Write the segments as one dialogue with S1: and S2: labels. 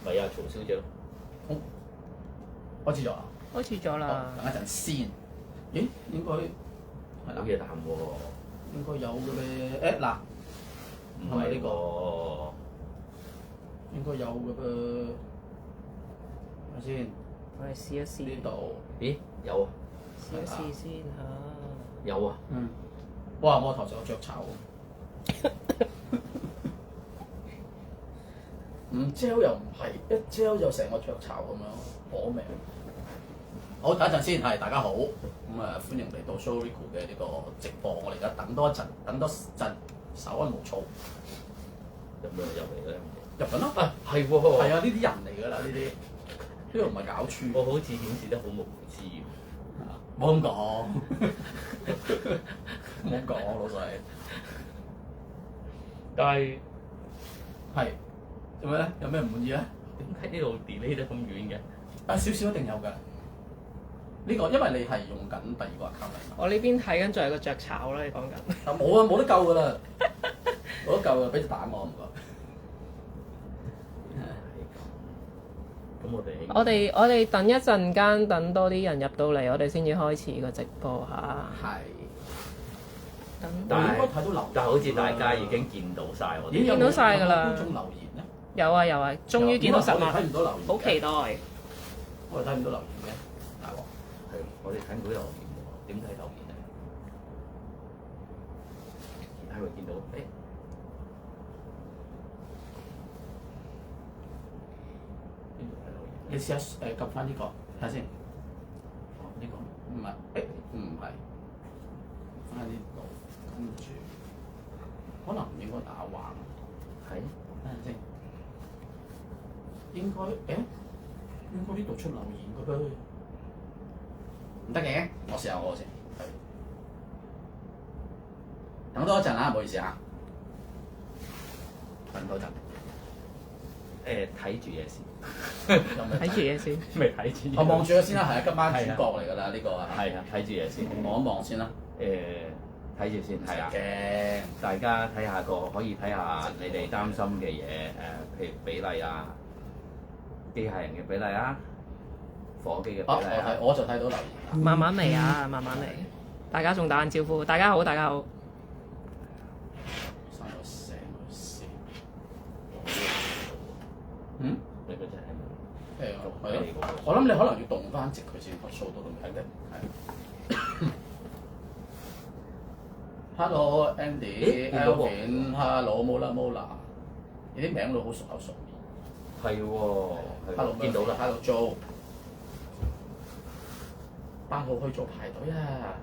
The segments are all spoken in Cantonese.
S1: 咪阿曹小姐咯。
S2: 開始咗啦。
S3: 開始咗啦。
S2: 等一陣先。咦？應該係啦，
S1: 好嘢啖喎。
S2: 應該有嘅咧。誒嗱，
S1: 唔係呢個。
S2: 應該有嘅噃。睇下先。
S3: 我哋試一試。
S2: 呢度。
S1: 咦？有啊。
S3: 試一試先嚇。
S1: 有啊。
S2: 嗯。哇！我頭上有雀巢喎。唔焦又唔係，一焦就成個雀巢咁樣，攞命。好，等一陣先，係大家好，咁啊歡迎嚟到 Show Rico 嘅呢個直播，我哋而家等多一陣，等多陣，稍安毋躁。
S1: 入嚟咧。
S2: 入緊咯。
S1: 啊，係喎。
S2: 係啊，呢啲人嚟㗎啦，呢啲呢度唔係搞處。
S1: 我好似顯示得好無知喎。
S2: 唔好咁講，唔好咁講，老細。
S1: 但係
S2: 係做咩咧？有咩唔滿意咧？
S1: 點解呢度 delay 得咁遠嘅？
S2: 啊，少少一定有㗎。呢個因為你係用緊第二個 account 嚟。
S3: 我呢邊睇緊仲有個雀巢啦，你講緊。
S2: 啊冇啊，冇得救㗎啦，冇得救㗎，俾隻蛋我唔該。
S1: 咁
S3: 我哋等一陣間，等多啲人入到嚟，我哋先至開始個直播嚇。
S2: 係。
S3: 等。
S2: 但係應該睇到留言，
S1: 但係好似大家已經見到晒我哋。
S3: 見到晒㗎啦。
S2: 觀眾留言咧？
S3: 有啊有啊，終於見到實物。
S2: 睇唔到留言。
S3: 好期待。
S2: 我哋睇唔到留言嘅，大鑊。
S1: 係，我哋睇唔到留言喎，點睇留言咧？係咪見到？誒。
S2: 你試下撳翻呢個睇下先。哦，呢個唔係，唔係，翻呢度，跟住可能唔應該打橫。
S1: 係。
S2: 睇下先。應該應該呢度出留言嘅噃。唔得嘅，我試下我先。等多一陣啊，唔好意思啊。等多陣。
S1: 睇住嘢先。
S3: 睇住嘢先。
S1: 未睇住。
S2: 我望住佢先啦，係啊，今晚主角嚟㗎啦，呢個啊。
S1: 係啊，睇住嘢先。
S2: 望一望先啦。
S1: 睇住先，係啊。
S2: 嘅。
S1: 大家睇下可以睇下你哋擔心嘅嘢，譬如比例啊，機械人嘅比例啊，火機嘅比例啊。
S2: 我就睇到留言。
S3: 慢慢嚟啊，慢慢嚟。大家仲打緊招呼，大家好，大家好。
S2: 生咗成個線。
S1: 你嗰隻係咪？
S2: 係咯。我諗你可能要動翻直佢先，個數度都唔係嘅。Hello Andy，Alvin，Hello Mola，你啲名都好熟口熟面。
S1: 係喎。Hello，見到啦。
S2: Hello Joe。8號去做排隊啊！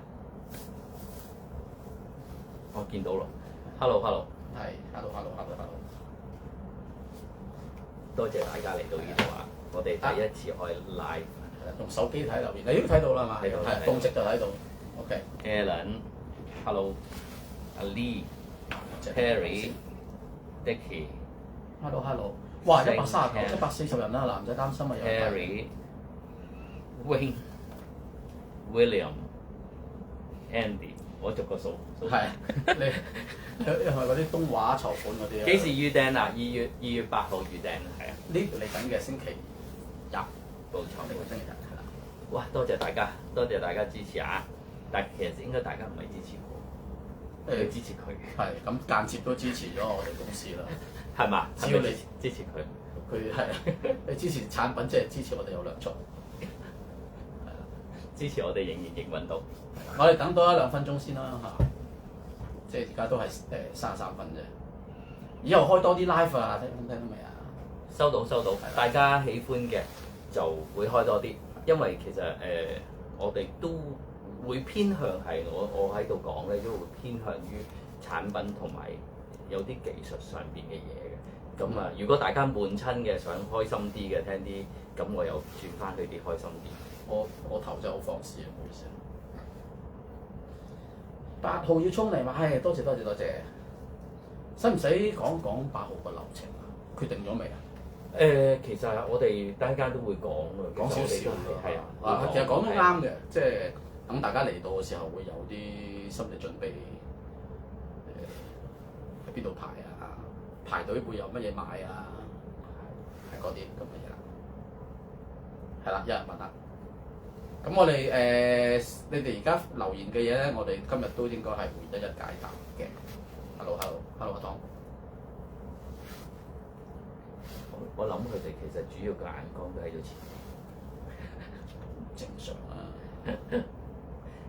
S1: 我見到啦。Hello。
S2: 係，Hello。
S1: 多謝大家嚟到呢度啊！我哋第一次開 live，
S2: 用手機睇留言，你都睇到啦嘛？
S1: 睇到
S2: 係動直就睇到。OK。
S1: Alan，Hello，阿 Lee，Harry，Dicky。
S2: Hello。哇！139、140人啦，男仔擔心啊有。
S1: Harry，William，Andy，我逐個數。
S2: 係。你係咪嗰啲東華籌款嗰啲啊？
S1: 幾時預訂啊？2月8號預訂係啊。
S2: 呢嚟緊嘅星期日，
S1: 冇錯，
S2: 呢個星期日係啦。
S1: 哇！多謝大家支持啊！但其實應該大家唔係支持我，係支持佢。
S2: 係咁間接都支持咗我哋公司啦。
S1: 係嘛？
S2: 只要你
S1: 支持佢，
S2: 佢係你支持產品，即係支持我哋有糧出。係啦，
S1: 支持我哋仍然營運到。
S2: 我哋等多1-2分鐘先啦嚇。即係而家都係33分啫。以後開多啲 live 啊，聽到未啊？
S1: 收到，大家喜歡嘅就會開多啲，因為其實我哋都會偏向係我喺度講咧，都會偏向於產品同埋有啲技術上邊嘅嘢嘅。咁啊，如果大家悶親嘅，想開心啲嘅，聽啲，咁我又轉翻去啲開心啲。
S2: 我頭真係好放肆啊，唔好意思。8號要衝嚟嘛？係，多謝。使唔使講8號個流程啊？決定咗未啊？
S1: 其實我哋大家都會講
S2: 少少
S1: 係啊。
S2: 其實講都啱嘅，即係等大家嚟到嘅時候會有啲心理準備。喺邊度排啊？排隊會有乜嘢買啊？嗰啲咁嘅嘢啦。係啦，有人問啦。咁我哋你哋而家留言嘅嘢咧，我哋今日都應該係會一一解答嘅。Hello，阿湯。
S1: 我諗佢哋其實主要嘅眼光都喺度前面，
S2: 正常啊。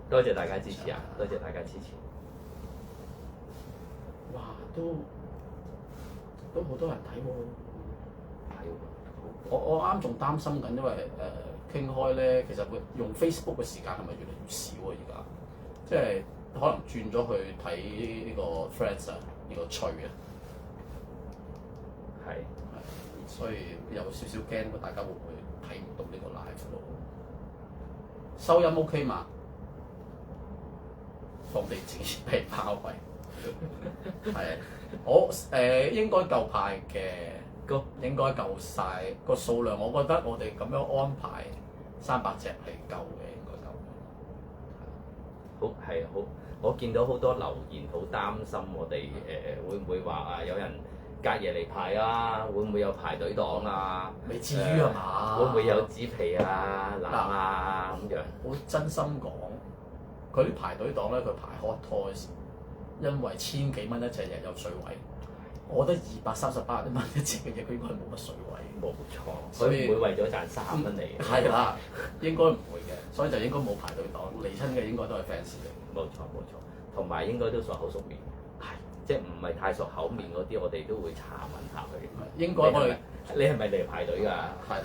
S1: 多謝大家支持啊！多謝大家支持。
S2: 哇，都好多人睇喎。
S1: 係
S2: 我啱仲擔心緊，因為傾開咧，其實會用 Facebook 嘅時間係咪越嚟越少啊？而家即係可能轉咗去睇呢個 Threads 啊，呢個趣啊。
S1: 係。
S2: 所以有少少驚，大家會唔會睇唔到呢個 live 咯？收音 OK 嘛？放地址被包圍，係我應該夠派嘅，應該夠晒個數量。我覺得我哋咁樣安排300隻係夠嘅，應該夠嘅。
S1: 好係好，我見到好多留言，好擔心我哋會唔會話啊有人隔夜嚟排啊？會唔會有排隊黨啊？
S2: 未至於係嘛？
S1: 會唔會有紙皮啊、攬啊咁樣？
S2: 我真心講，佢啲排隊黨咧，佢排 hot toys，因為千幾蚊一隻日有水位，我覺得238蚊一隻嘅嘢，佢應該係冇乜水位。
S1: 冇錯，
S2: 所以
S1: 佢唔會為咗賺3蚊嚟嘅。
S2: 係啦，應該唔會嘅，所以就應該冇排隊黨，嚟親嘅應該都係 fans 嚟。
S1: 冇錯冇錯，同埋應該都熟口熟面，係即係唔係太熟口面嗰啲，我哋都會查問下佢。
S2: 應該我哋
S1: 你係咪嚟排隊㗎？
S2: 係，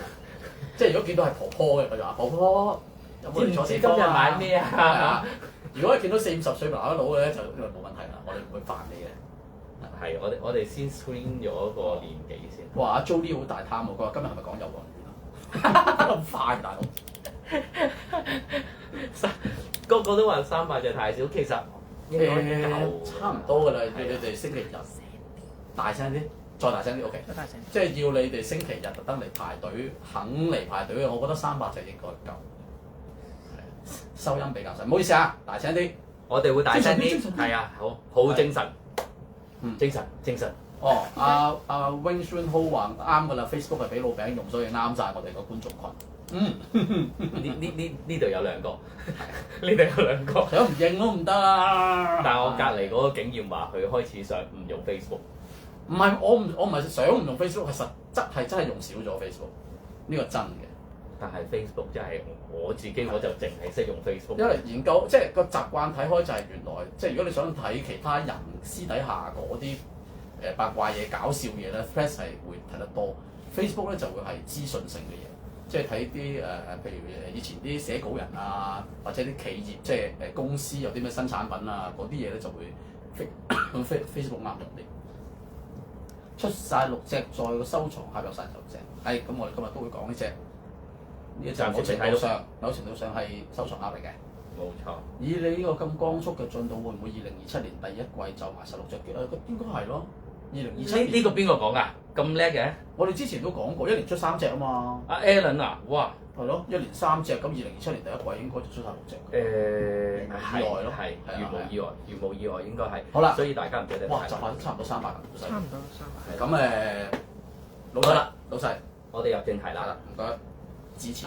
S2: 即係如果見到係婆婆嘅，佢就話婆婆有冇嚟坐
S1: 今日買咩啊？
S2: 如果見到40-50歲麻甩佬嘅咧，就因為冇問題啦，我哋唔會煩你嘅。
S1: 係，我哋先 screen 咗個年紀先。
S2: 哇！阿 Jolie 好大貪喎，佢話今日係咪講遊樂園啊？咁快大佬，
S1: 個個都話300隻太少，其實應該夠
S2: 差唔多㗎啦。要你哋星期日大聲啲，再大聲啲 OK。即係要你哋星期日特登嚟排隊，肯嚟排隊嘅，我覺得300隻應該夠。收音比較細，唔好意思啊，大聲啲。
S1: 我哋會大聲啲，係啊，好精神，精神。
S2: 哦，阿 Wing Shun Ho 話啱㗎啦 ，Facebook 係俾老餅用，所以啱晒我哋個觀眾群。
S1: 呢度有2個，呢度有2個。
S2: 想唔認都唔得啊！
S1: 但係我隔離嗰個竟然話佢開始想唔用 Facebook。
S2: 唔係，我唔係想唔用 Facebook，係實質係真係用少咗 Facebook，呢個真嘅。
S1: 但係 Facebook 真係我自己我就淨係識用 Facebook。
S2: 因為研究即係個習慣睇開就係原來即係如果你想睇其他人私底下嗰啲八卦嘢、搞笑嘢咧 ，Threads 係會睇得多 ，Facebook 咧就會係資訊性嘅嘢，即係睇啲譬如以前啲寫稿人啊，或者啲企業即係公司有啲咩新產品啊，嗰啲嘢咧就會 Facebook 啱用啲。出晒6隻，再個收藏盒有晒9隻。咁我哋今日都會講呢隻。呢一隻某程度上係收藏盒嚟嘅。
S1: 冇錯。
S2: 以你呢個咁光速嘅進度，會唔會2027年第一季就賣16隻嘅？應該係咯。2027年
S1: 呢個邊個講㗎？咁叻嘅？
S2: 我哋之前都講過，一年出3隻啊嘛。
S1: 阿 Alan 啊，哇！
S2: 係咯，一年3隻，咁2027年第一季應該就出晒6隻。
S1: 係
S2: 意外咯，
S1: 係如無意外應該係。
S2: 好啦，
S1: 所以大家唔記得。
S2: 哇！就快差唔多300啦，
S3: 差唔多300。
S2: 咁老細，
S1: 我哋入正題啦。
S2: 唔該，支持。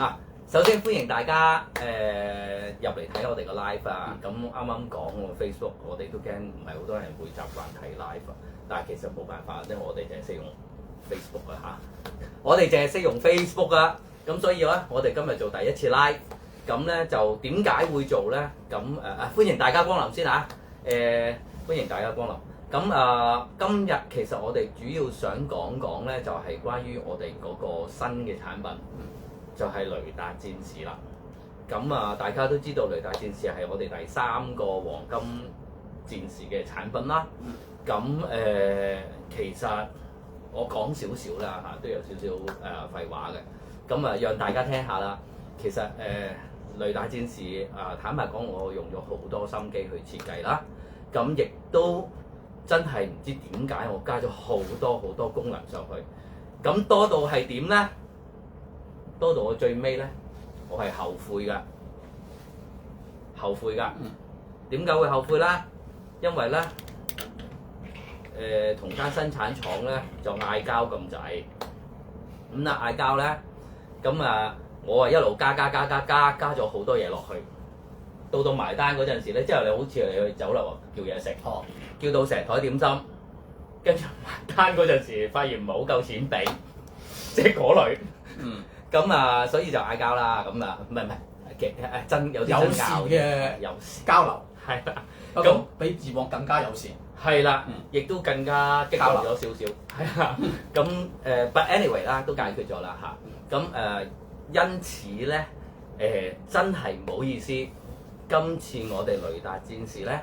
S1: 首先歡迎大家入嚟睇我哋個 live 啊！咁啱啱講喎 Facebook，我哋都驚唔係好多人會習慣睇 live 啊。但係其實冇辦法，因為我哋淨係識用 Facebook 啊嚇。我哋淨係識用 Facebook 啊，咁所以咧，我哋今日做第一次 live，咁咧就點解會做咧？咁歡迎大家光臨先嚇。歡迎大家光臨。咁今日其實我哋主要想講咧，就係關於我哋嗰個新嘅產品，就係雷達戰士啦。咁大家都知道雷達戰士係我哋第3個黃金戰士嘅產品啦。咁其實我講少少啦嚇，都有少少廢話嘅。咁讓大家聽下啦。其實雷達戰士坦白講，我用咗好多心機去設計啦。咁亦都真係唔知點解我加咗好多功能上去。咁多到係點咧？多到我最尾咧，我係後悔㗎。點解會後悔咧？因為咧。同間生產廠咧就嗌交咁滯，咁啊嗌交咧，咁啊我啊一路加咗好多嘢落去，到埋單嗰陣時咧，之後你好似你去酒樓叫嘢食，叫到成台點心，跟住埋單嗰陣時，發現唔係好夠錢俾，即係嗰類。咁啊，所以就嗌交啦。咁啊，唔係真有啲爭拗
S2: 嘅
S1: 友
S2: 交流，
S1: 係啦。
S2: 咁比以往更加友善。
S1: 係啦，亦都更加激動咗少少。係啦。咁but anyway 啦，都解決咗啦嚇。咁因此咧真係唔好意思，今次我哋雷達戰士咧，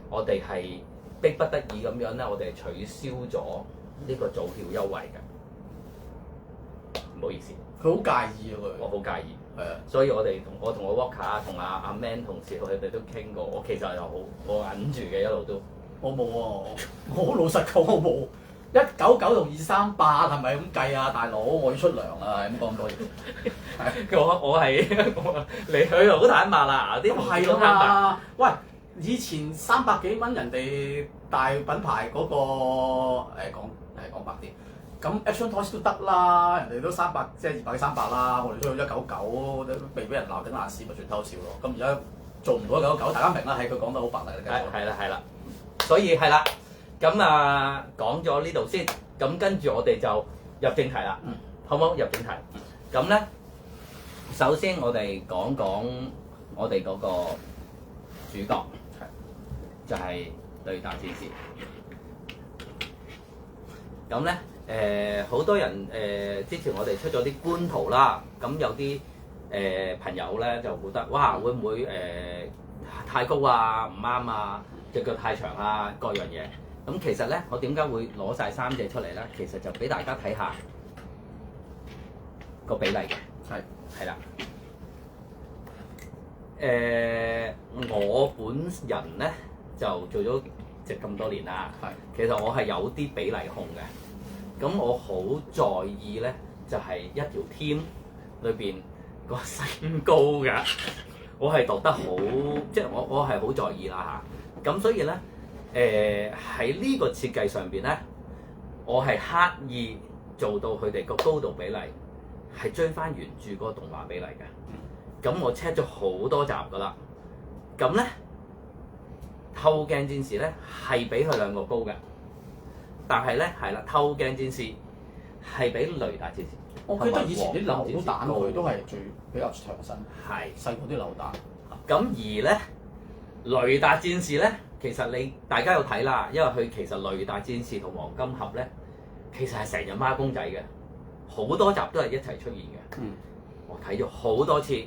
S1: 我哋係迫不得已咁樣咧，我哋係取消咗呢個早票優惠嘅。唔好意思。
S2: 佢好介意啊！
S1: 我好介意，
S2: 係啊，
S1: 所以我同我 Walker 同阿 Man 同事，佢哋都傾過。我其實又我忍住嘅一路都。
S2: 我冇喎，我老實講我冇。199同238係咪咁計啊，大佬？我要出糧啊，咁講咁多嘢。
S1: 我係你佢好坦白啦，啲同事都坦白。
S2: 喂，以前300幾蚊人哋大品牌嗰、個講白啲。咁 Action Toys 都得啦，人哋都300，即係200幾300啦，我哋出去199，都未俾人鬧緊爛屎，咪算偷笑咯。咁而家做唔到199，大家明啦，係佢講得好白嚟嘅。
S1: 係啦，所以係啦，咁啊講咗呢度先，咁跟住我哋就入正題啦，好唔好？入正題。咁咧，首先我哋講我哋嗰個主角，就係雷達戰士。咁咧好多人之前我哋出咗啲官圖啦，咁有啲朋友咧就覺得哇會唔會太高啊，唔啱啊，隻腳太長啊，各樣嘢。咁其實咧，我點解會攞晒3隻出嚟咧？其實就俾大家睇下個比例嘅。係啦。我本人咧就做咗咁多年啦。其實我係有啲比例控嘅。咁我好在意咧，就係一條 team 裏邊個身高㗎。我係度得好，即係我係好在意啦嚇。咁所以咧，喺呢個設計上邊咧，我係刻意做到佢哋個高度比例係追翻原著嗰個動畫比例嘅。咁我 check 咗好多集㗎啦。咁咧，透鏡戰士咧係比佢兩個高嘅，但係咧係啦，透鏡戰士係比雷達戰士。
S2: 我記得以前啲扭蛋佢都係比較長身，
S1: 係
S2: 細過啲扭蛋。
S1: 咁而咧，雷達戰士咧，其實大家有睇啦，因為佢其實雷達戰士同黃金俠咧，其實係成日孖公仔嘅，好多集都係一齊出現嘅。我睇咗好多次，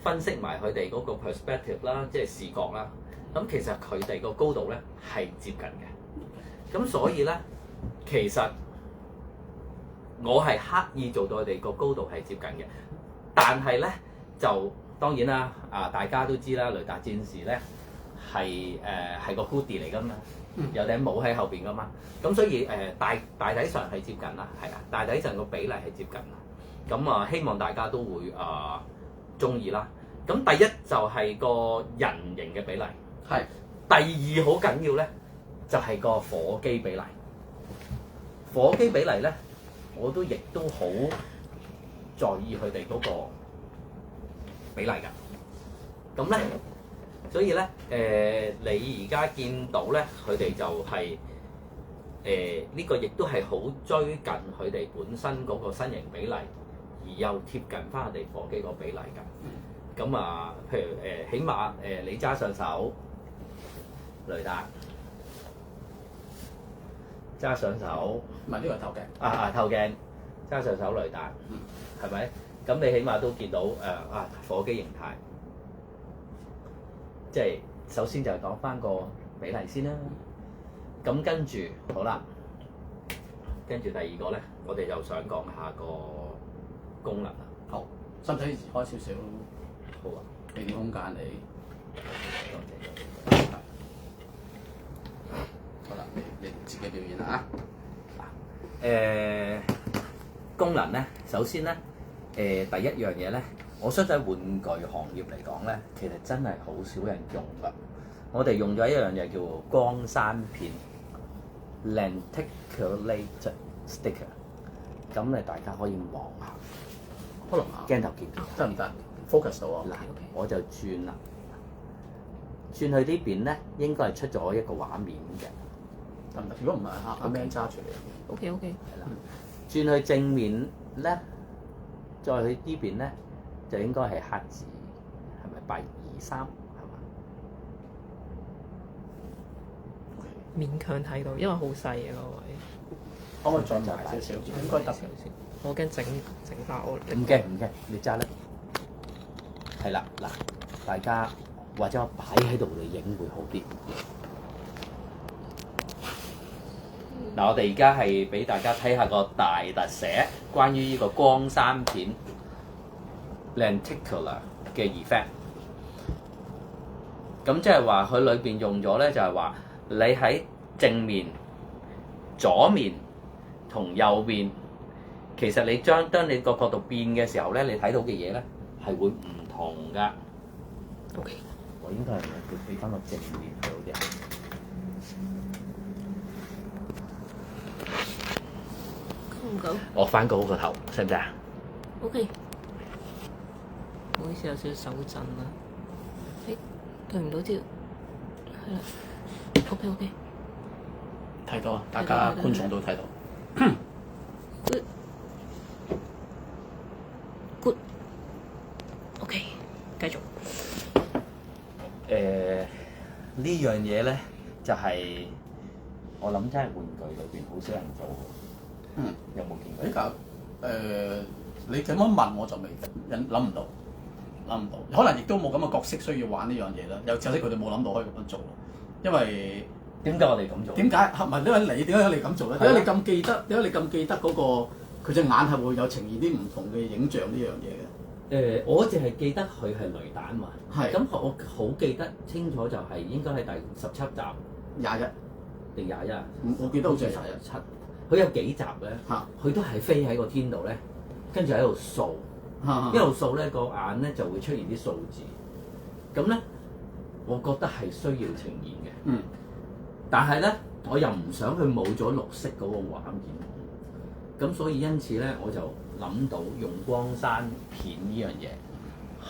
S1: 分析埋佢哋嗰個 perspective 啦，即係視覺啦。咁其實佢哋個高度咧係接近嘅。咁所以咧，其實我係刻意做到佢哋個高度係接近嘅，但係咧就當然啦，大家都知啦，雷達戰士咧係個 hoodie 嚟噶嘛，有頂帽喺後邊噶嘛，咁所以大體上係接近啦，係啊，大體上個比例係接近啦，咁希望大家都會中意啦。咁第一就係個人形嘅比例，
S2: 係。
S1: 第二好緊要咧，就係個火機比例。火機比例咧，我都亦都好在意佢哋嗰個比例㗎。咁咧，所以咧，你而家見到咧，佢哋就係呢個亦都係好追近佢哋本身嗰個身形比例，而又貼近翻佢哋火機個比例㗎。咁譬如起碼你揸上手雷達，揸上手，
S2: 唔係呢個係透鏡。
S1: 透鏡，揸上手雷達，係咪？咁你起碼都見到火機形態。即係首先就係講翻個比例先啦。咁跟住好啦，跟住第二個咧，我哋就想講下個功能啦。
S2: 好，使唔使移開少少？
S1: 好啊，
S2: 俾啲空間你。
S1: 多謝。
S2: 好啦，你自己表演啦
S1: 功能咧，首先咧，第一樣嘢咧，我相信喺玩具行業嚟講咧，其實真係好少人用㗎。我哋用咗一樣嘢叫做光山片 （lenticulate sticker）。
S2: 咁咧大家可以望下，
S3: 可能
S2: 鏡頭見到
S3: 得唔得 focus 到啊？
S2: 嗱，我就轉啦，轉去呢邊咧應該係出咗一個畫面嘅，
S3: 得唔得？如果唔係阿 Man 揸住你。OK。
S2: 係啦，轉去正面咧，再去呢邊咧就應該係黑字，係咪823係嘛？
S3: 勉強睇到，因為好細嘅嗰個位。
S2: 可唔可以再大少少？應該得。
S3: 我驚整爆我。
S2: 唔驚，你揸咧。係啦，嗱，大家或者我擺喺度嚟影會好啲。嗱，我哋而家係俾大家睇下個大特寫，關於呢個光山片 lenticular 嘅 effect。咁即係話佢裏邊用咗咧，就係話你喺正面、左面同右面，其實你當你個角度變嘅時候咧，你睇到嘅嘢咧係會唔同㗎。
S3: OK。
S2: 我應該係要俾翻個正面佢好啲。
S3: 唔夠。
S2: 我翻高個頭，使唔使啊
S3: OK。唔好意思，有少少手震啦。誒，對唔到焦。係啦。OK。
S2: 睇到啊！大家觀眾都睇到。
S3: Good。OK，繼續。
S2: 呢樣嘢咧就係、我諗真係玩具裏邊好少人做嘅。有冇見過？
S4: 比較你咁樣問我就未諗唔到，可能亦都冇咁嘅角色需要玩呢樣嘢啦。有陣時佢哋冇諗到可以咁樣做，因為
S2: 點解我哋咁做？
S4: 點解唔係因為你點解你咁做咧？點解你咁記得？點解你咁記得嗰個佢隻眼係會有呈現啲唔同嘅影像呢樣嘢嘅？
S2: 我淨係記得佢係雷彈嘛。
S4: 係
S2: 咁我好記得清楚就係應該係第17集
S4: 21
S2: 定21。
S4: 我記得好似係21。
S2: 7。佢有幾集咧？
S4: 嚇
S2: 佢都係飛喺個天度咧，跟住喺度掃，一路掃咧個眼咧就會出現啲數字。咁咧，我覺得係需要呈現嘅。但係咧，我又唔想佢冇咗綠色嗰個畫面。咁所以因此咧，我就諗到用光山片呢樣嘢，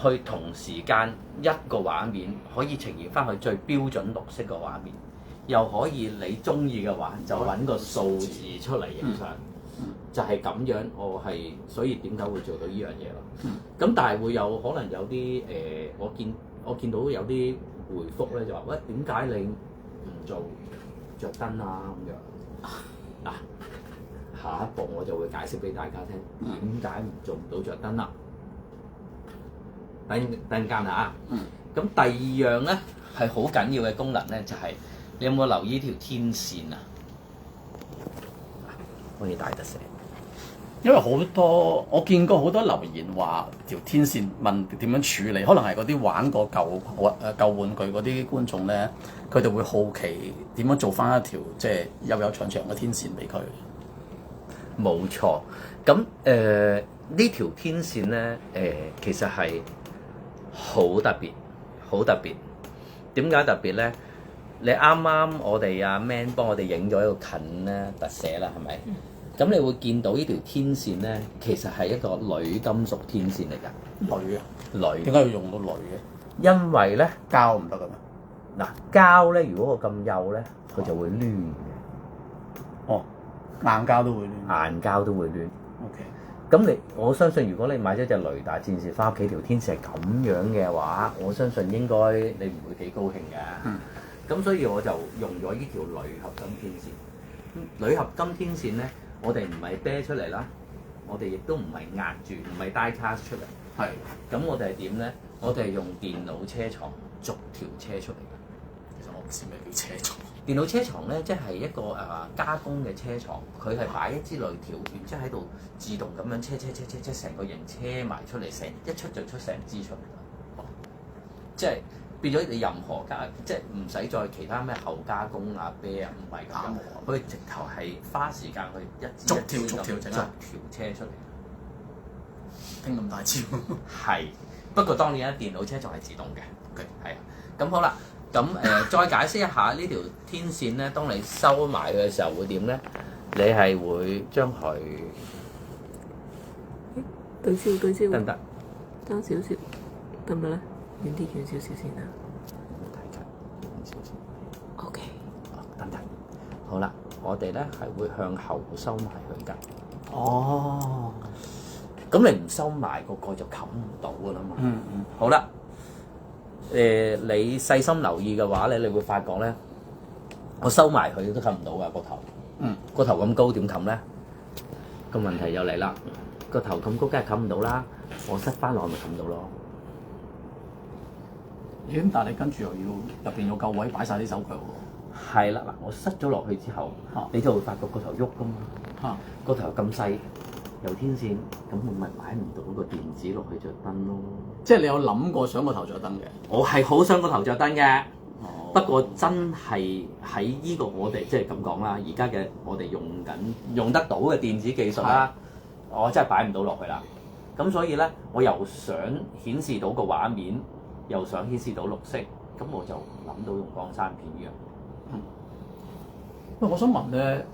S2: 去同時間一個畫面可以呈現翻佢最標準綠色嘅畫面。又可以你中意嘅話，就揾個數字出嚟影相，就係咁樣。所以點解會做到呢樣嘢咯？咁但係會有可能有啲我見到有啲回覆咧，就話喂，點解你唔做着燈啊咁樣？嗱，下一步我就會解釋俾大家聽點解做唔到着燈啦。等陣間嚇。咁第二樣咧係好緊要嘅功能咧，就係、你有冇留意條天線啊？可以大特寫。
S4: 因為好多我見過好多留言話條天線問點樣處理，可能係嗰啲玩過舊玩具嗰啲觀眾咧，佢哋會好奇點樣做翻一條即係幼幼長長嘅天線俾佢。
S2: 冇錯。咁呢條天線咧其實係好特別，好特別。點解特別咧？你啱啱我哋阿 Man 幫我哋影咗一個近咧特寫啦，係咪？咁你會見到呢條天線咧，其實係一個鋁金屬天線嚟㗎。
S4: 鋁啊？
S2: 鋁。
S4: 點解要用到鋁嘅？
S2: 因為咧
S4: 膠唔得㗎咩？
S2: 嗱，膠咧，如果我咁幼咧，佢就會攣嘅。
S4: 哦，硬膠都會攣。
S2: 硬膠都會攣。
S4: OK。
S2: 咁我相信如果你買咗隻雷達戰士翻屋企，條天線係咁樣嘅話，我相信應該你唔會幾高興嘅。咁所以我就用咗呢條鋁合金天線。鋁合金天線咧，我哋唔係啤出嚟啦，我哋亦都唔係壓住，唔係 die cast 出嚟。
S4: 係。
S2: 咁我哋係點咧？我哋係用電腦車床逐條車出嚟嘅。
S4: 其實我唔知咩叫車床。
S2: 電腦車床咧，即係一個加工嘅車床，佢係擺一支鋁條，然之後喺度自動咁樣車成個型車埋出嚟，一出就出成支出嚟。即係變咗你任何即係唔使再其他咩後加工啊、啤啊，唔係咁樣。佢直頭係花時間去一
S4: 逐條整
S2: 條車出嚟。
S4: 聽咁大招。
S2: 係，不過當然電腦車床係自動嘅。係啊，咁好啦。咁再解釋一下呢條天線咧，當你收埋嘅時候會點咧？你係會將佢
S3: 對焦對焦，
S1: 得唔得？
S3: 爭少少，得唔得咧？遠啲少少先啊。
S4: 睇緊少少。
S3: OK。
S1: 得唔得？好啦，我哋咧係會向後收埋佢㗎。
S4: 哦。
S1: 咁你唔收埋個蓋就冚唔到㗎啦嘛。
S4: 嗯。
S1: 好啦，你細心留意嘅話咧，你會發覺咧，我收埋佢都冚唔到㗎個頭。個頭咁高點冚咧？個問題就嚟啦，個頭咁高梗係冚唔到啦，我塞翻落咪冚到咯。
S4: 咦？但係你跟住又要入邊有夠位擺晒啲手腳喎。
S1: 係啦，嗱，我塞咗落去之後，你就會發覺個頭喐㗎嘛。個頭咁細，有天線，咁我咪擺唔到個電子落去着燈咯。
S4: 即係你有諗過想個頭着燈嘅？
S1: 我係好想個頭着燈嘅。不過真係喺呢個我哋即係咁講啦，而家嘅我哋用得到嘅電子技術啦，我真係擺唔到落去啦。咁所以咧，我又想顯示到個畫面，又想顯示到綠色，咁我就諗到用光山片嘅。
S4: 喂，我想問咧，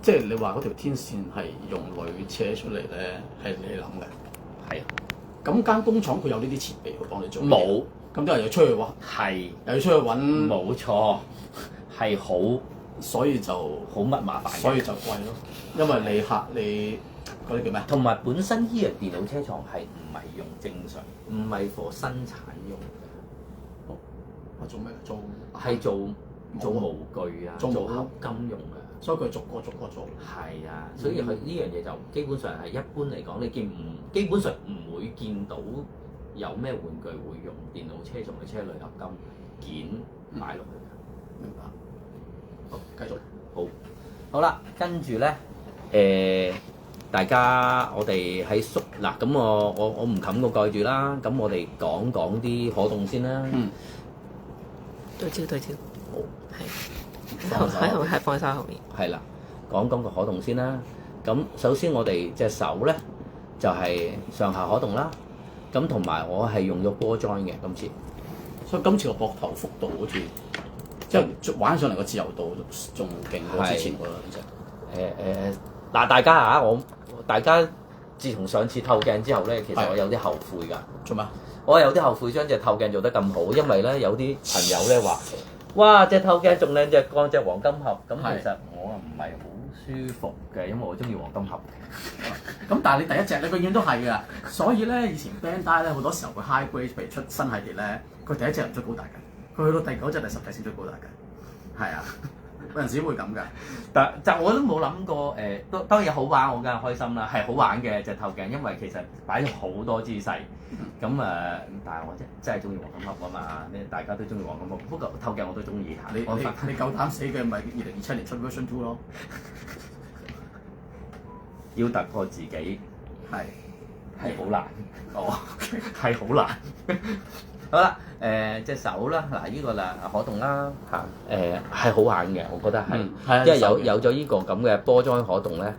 S4: 即係你話嗰條天線係用鋁車出嚟咧，係你諗嘅？
S1: 係啊。
S4: 咁間工廠佢有呢啲設備去幫你做？
S1: 冇。
S4: 咁啲人又出去揾，
S1: 係
S4: 又要出去揾，
S1: 冇錯，係好，
S4: 所以就
S1: 好乜麻煩嘅。
S4: 所以就貴咯，因為你嗰啲叫咩？
S1: 同埋本身呢樣電腦車廠係唔係用正常，唔係 for 生產用嘅。
S4: 我做咩？
S1: 係做模具啊，做合金用嘅。
S4: 所以佢逐個做。
S1: 係啊，所以佢呢樣嘢就基本上係一般嚟講，你基本上唔會見到有咩玩具會用電腦車廠嘅車鋁合金件擺落去嘅。
S4: 明白。好，繼續。
S1: 好啦，跟住咧，大家我哋喺嗱，咁我唔冚個蓋住啦，咁我哋講啲可動先啦。
S3: 對焦。
S1: 好。
S3: 喺後係放喺晒後面。
S1: 係啦，講個可動先啦。咁首先我哋隻手咧就係上下可動啦。咁同埋我係用咗波 join 嘅今次，
S4: 所以今次個膊頭幅度好似即係玩上嚟個自由度仲勁過之前嗰隻。
S1: 嗱，大家自從上次透鏡之後咧，其實我有啲後悔㗎。
S4: 做咩？
S1: 我有啲後悔將隻透鏡做得咁好，因為咧有啲朋友咧話：哇，隻透鏡仲靚隻過隻黃金盒。咁其實我唔係好舒服嘅，因為我中意黃金盒。
S4: 咁但係你第一隻你永遠都係㗎，所以咧以前 Bandai 咧好多時候佢 high grade 譬如出新系列咧，佢第一隻唔出高達嘅，佢去到第9隻、第10隻先出高達嘅，係啊，有陣時會咁㗎。
S1: 但就我都冇諗過當然好玩，我梗係開心啦，係好玩嘅隻透鏡，因為其實擺咗好多姿勢。咁但係我真係中意黃金盒啊嘛，大家都中意黃金盒，不過透鏡我都中意下。
S4: 你夠膽死嘅咪2027年出 version 2咯？
S1: 要突破自己係好難，係好難。好啦，隻手啦，嗱呢個啦可動啦嚇，係好玩嘅，我覺得係，因為有咗呢個咁嘅波裝可動咧，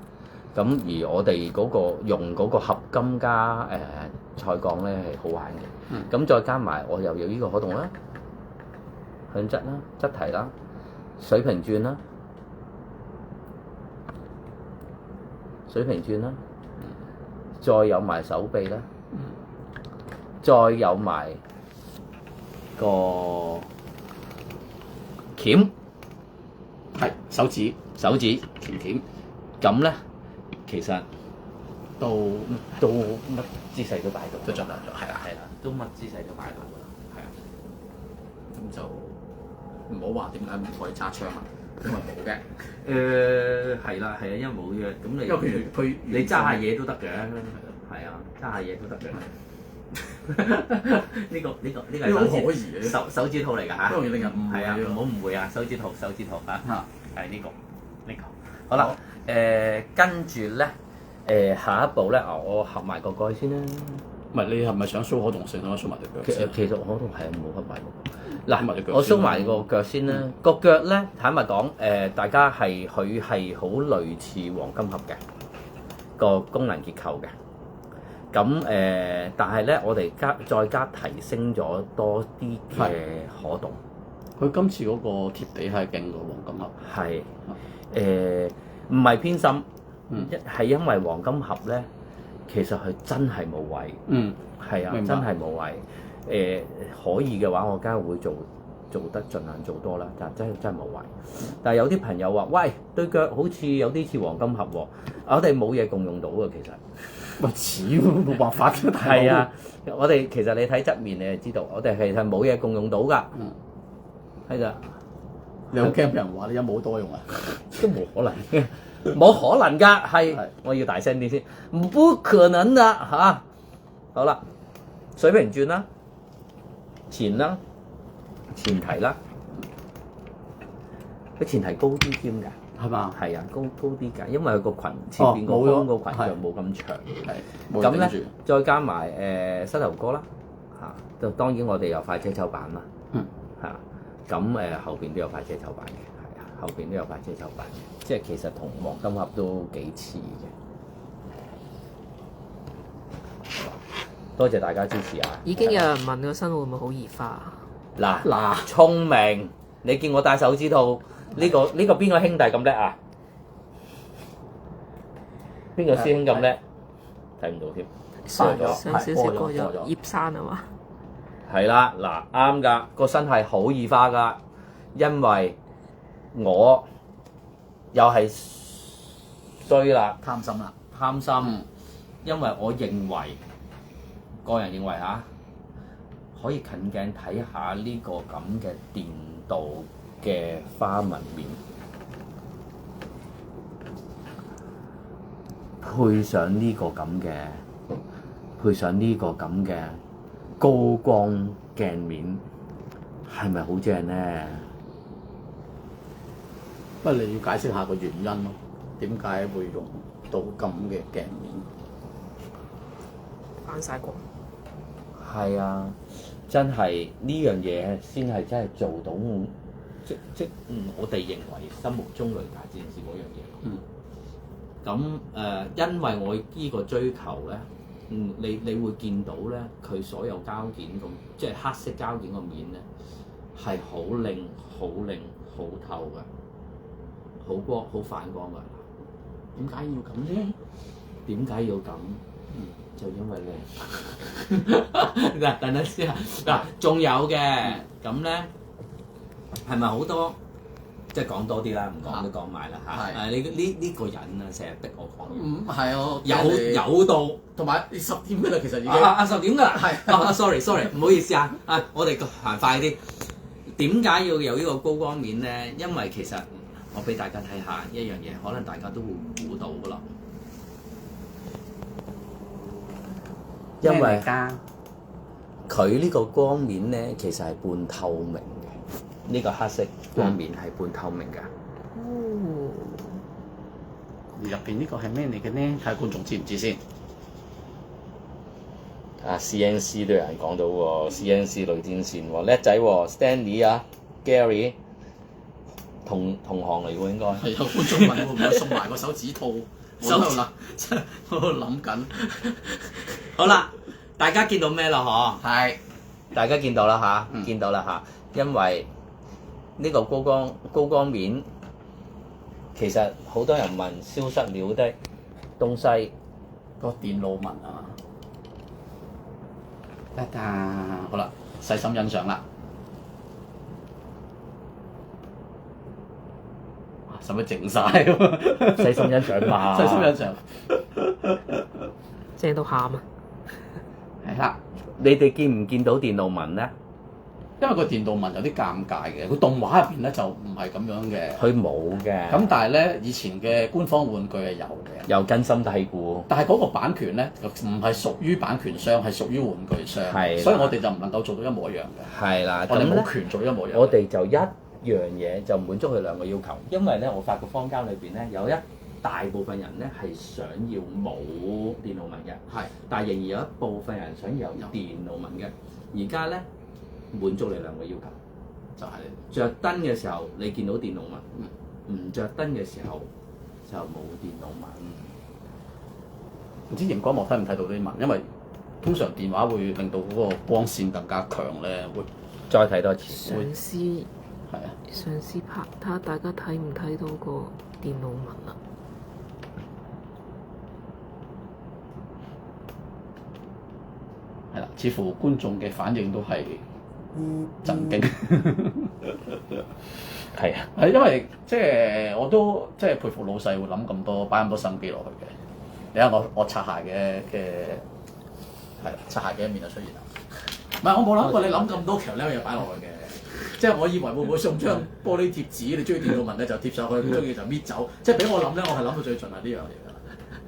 S1: 咁而我哋嗰個用嗰個合金加彩鋼咧係好玩嘅，咁再加埋我又有呢個可動啦，向側啦、側提啦、水平轉啦。水平轉啦，再有埋手臂啦，再有埋個鉗，
S4: 係手指鉗，
S1: 咁咧其實都乜姿勢都擺到，
S4: 都盡量做，係啦，
S1: 都乜姿勢都擺到㗎啦，係啊，
S4: 咁就唔好話點解唔可以揸槍啊？因為冇嘅。
S1: 係啦，因為冇嘅，咁你
S4: 因為佢
S1: 你揸下嘢都得嘅，係啊，揸下嘢都得嘅。呢個係
S4: 好可疑嘅
S1: 手指套嚟㗎嚇，
S4: 都容易令人誤會
S1: 係啊，唔好誤會啊，手指套嚇，係呢個。好啦，跟住咧，下一步咧，我合埋個蓋先啦。
S4: 唔係你係咪想 show 可動性啊？show 埋隻腳先。
S1: 其實我都係冇合埋個。嗱，我 show 埋個腳先啦。個腳咧，坦白講，大家佢係好類似黃金盒嘅個功能結構嘅。咁但係咧，我哋再加提升咗多啲嘅可動。
S4: 佢今次嗰個貼地係勁過黃金盒。
S1: 係唔係偏心？係因為黃金盒咧，其實佢真係冇位。
S4: 嗯，
S1: 係啊，
S4: 明白
S1: 真係冇位。可以嘅話，我梗係會做得盡量做多啦，但真係冇位。但係有啲朋友話：喂，對腳好似有啲似黃金盒喎，我哋冇嘢共用到嘅其實。
S4: 喂，似喎，冇辦法嘅，大佬
S1: 係啊，我哋其實你睇側面你就知道，我哋其實冇嘢共用到㗎。
S4: 嗯，
S1: 係㗎，
S4: 你好驚俾人話你有冇多用啊？
S1: 都冇可能嘅，冇可能㗎，係我要大聲啲先，不可能㗎嚇。好啦，水平轉啦，前啦，前提啦，個前提高啲添㗎。
S4: 係嘛？
S1: 係啊，高啲㗎，因為佢個裙前邊個胸個裙就冇咁長。
S4: 係
S1: 咁咧，再加埋膝頭哥啦，嚇，就當然我哋有快車抽板啦，
S4: 嗯，
S1: 嚇，咁後邊都有快車抽板嘅，係啊，後邊都有快車抽板嘅，即係其實同黃金盒都幾似嘅。多謝大家支持啊！
S3: 已經有人問個身會唔會好易花？
S1: 嗱，聰明，你見我戴手指套。呢個邊個兄弟咁叻啊？邊個師兄咁叻？睇唔到添，
S3: 上
S1: 過咗
S3: 少少過
S4: 過咗
S3: 咗葉山啊嘛？
S1: 係啦，嗱啱㗎，個身係好易花㗎，因為我又係衰啦，
S4: 貪心啦，
S1: 貪心，因為我認為個人認為嚇，可以近鏡睇下呢個咁嘅電鍍嘅花紋面，配上呢個咁嘅高光鏡面，係咪好正呢？
S4: 不過你要解釋下個原因咯，點解會用到咁嘅鏡面？
S3: 反晒光。
S1: 係啊，真係呢樣嘢先係真係做到我哋認為心目中雷達戰士嗰樣嘢。咁因為我呢個追求咧，你會見到咧，佢所有膠件咁，即係黑色膠件個面咧，係好靚、好靚、好透嘅，好光、好反光㗎。
S4: 點解要咁咧？
S1: 點解要咁？就因為靚。嗱，等陣先啊！嗱，仲有嘅，咁咧係咪好多？即係講多啲啦，唔講都講埋啦嚇。
S4: 係
S1: 呢個人啊，成日逼我講嘢。
S4: 係我
S1: 有到，
S4: 同埋你10點㗎啦，其實已經
S1: 10點㗎啦。
S4: 係
S1: sorry，唔好意思啊。我哋行快啲。點解要有呢個高光面咧？因為其實我俾大家睇下一樣嘢，可能大家都會估到㗎啦。因為佢呢個光面咧，其實係半透明嘅。呢個黑色光面係半透明㗎。
S3: 哦，
S4: 入邊呢個係咩嚟嘅呢？睇下觀眾知唔知先。
S1: CNC 都有人講到喎，CNC 雷電線喎，叻仔喎 ，Stanley 啊 ，Gary 同行嚟喎應該。
S4: 係有觀眾問會唔會送埋個手指套？我喺度諗，我喺度諗緊。
S1: 好啦，大家見到咩啦？嗬，
S4: 係，
S1: 大家見到啦嚇，見到啦嚇，因為呢個高光面，其實好多人問消失了的東西，
S4: 個電路紋啊！好啦，細心欣賞啦。使乜整晒？
S1: 細心欣賞嘛。
S4: 細心欣賞。
S3: 正到喊啊！
S4: 係啦，
S1: 你哋見唔見到電路紋咧？
S4: 因為個電路紋有啲尷尬嘅，個動畫入邊咧就唔係咁樣嘅。
S1: 佢冇嘅。
S4: 咁但係咧，以前嘅官方玩具係有嘅。
S1: 又根深蒂固。
S4: 但係嗰個版權咧，唔係屬於版權商，係屬於玩具商。
S1: 係。
S4: 所以我哋就唔能夠做到一模一樣嘅。
S1: 係啦。
S4: 我哋冇權做一模一樣。
S1: 我哋就一樣嘢就滿足佢兩個要求，因為咧我發覺坊間裏邊咧有一大部分人咧係想要冇電路紋嘅，
S4: 係，
S1: 但係仍然有一部分人想有電路紋嘅。而家咧滿足你兩個要求，
S4: 就係
S1: 着燈嘅時候你見到電路紋，唔着燈嘅時候就冇電路紋。
S4: 唔知熒光幕睇唔睇到啲紋？因為通常電話會令到嗰個光線更加強咧，會
S1: 再睇多次。
S3: 嘗試
S4: 係啊，
S3: 嘗試拍，睇下大家睇唔睇到個電路紋啊？
S4: 係啦，似乎觀眾嘅反應都係震驚。
S1: 係啊，
S4: 係因為即係我都即係佩服老細會諗咁多，擺咁多心機落去嘅。你睇我擦鞋嘅係擦鞋嘅一面就出現啦。唔係我冇諗過你諗咁多橋咧嘢擺落去嘅。即係我以為會唔會送張玻璃貼紙，你中意電腦文咧就貼上去，唔中意就搣走。即係俾我諗咧，我係諗到最盡係呢樣嘢㗎。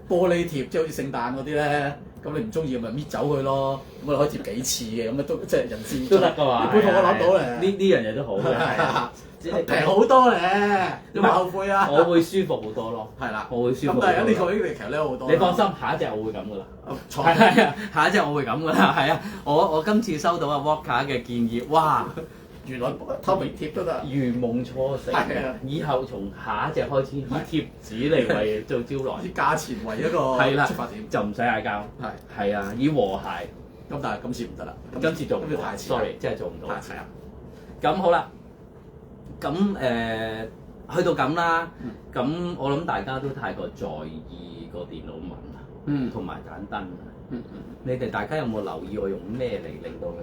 S4: 玻璃貼即係好似聖誕嗰啲咧，咁你唔中意咪搣走佢咯。咁我哋可以貼幾次嘅，咁啊都即係人之
S1: 都得㗎嘛。
S4: 你背後我諗到咧，
S1: 呢樣嘢都好嘅，
S4: 平好多咧，有冇後悔啊？
S1: 我會舒服好多咯。
S4: 係啦，
S1: 我會舒服。
S4: 咁但係呢個其實咧好多。
S1: 你放心，下一隻我會咁㗎啦。
S4: 錯
S1: 係啊，下一隻我會咁㗎啦。係啊，我今次收到阿 Walker 嘅建議，哇！
S4: 原來透明貼都得，
S1: 如夢初醒。以後從下一隻開始，以貼紙嚟為做招來，
S4: 以價錢為一個出發點，
S1: 就唔使嗌交。係啊，以和諧。
S4: 咁但係今次唔得啦，
S1: 今次做唔到
S4: 太遲
S1: ，sorry，真係做唔到。
S4: 太遲啦。
S1: 咁好啦，咁去到咁啦，咁我諗大家都太過在意個電腦紋啦，同埋盞燈。你哋大家有冇留意我用咩嚟令到佢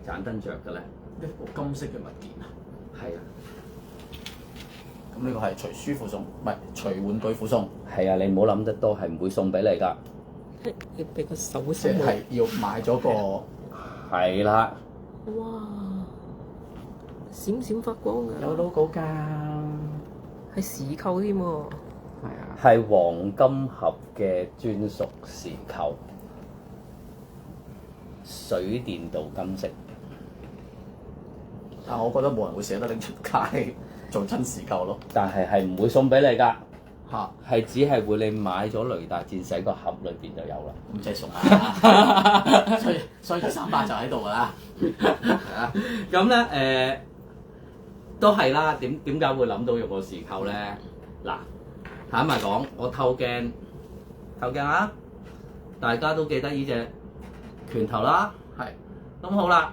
S1: 盞燈着嘅咧？
S4: 一部金色嘅物件啊，
S1: 係啊，
S4: 咁呢個係隨書附送，唔係隨玩具附送。
S1: 係啊，你唔好諗得多，係唔會送俾你㗎。
S3: 要俾個手
S4: 即
S3: 勢。
S4: 係要買咗個
S1: 係啦，
S3: 哇！閃閃發光㗎。
S4: 有 logo 㗎，
S3: 係匙扣添喎。
S4: 係啊，
S1: 係黃金盒嘅專屬匙扣，水電鍍金色。
S4: 但我覺得冇人會捨得拎出街做真匙扣咯。
S1: 但係唔會送俾你㗎，
S4: 嚇，
S1: 係只係會你買咗雷達戰士個盒裏邊就有啦。
S4: 咁即係送啊！所以238就喺度㗎啦。係啊，
S1: 咁咧都係啦。點解會諗到用個匙扣咧？嗱，坦白講，我透鏡啊，大家都記得呢隻拳頭啦。
S4: 係。
S1: 咁好啦。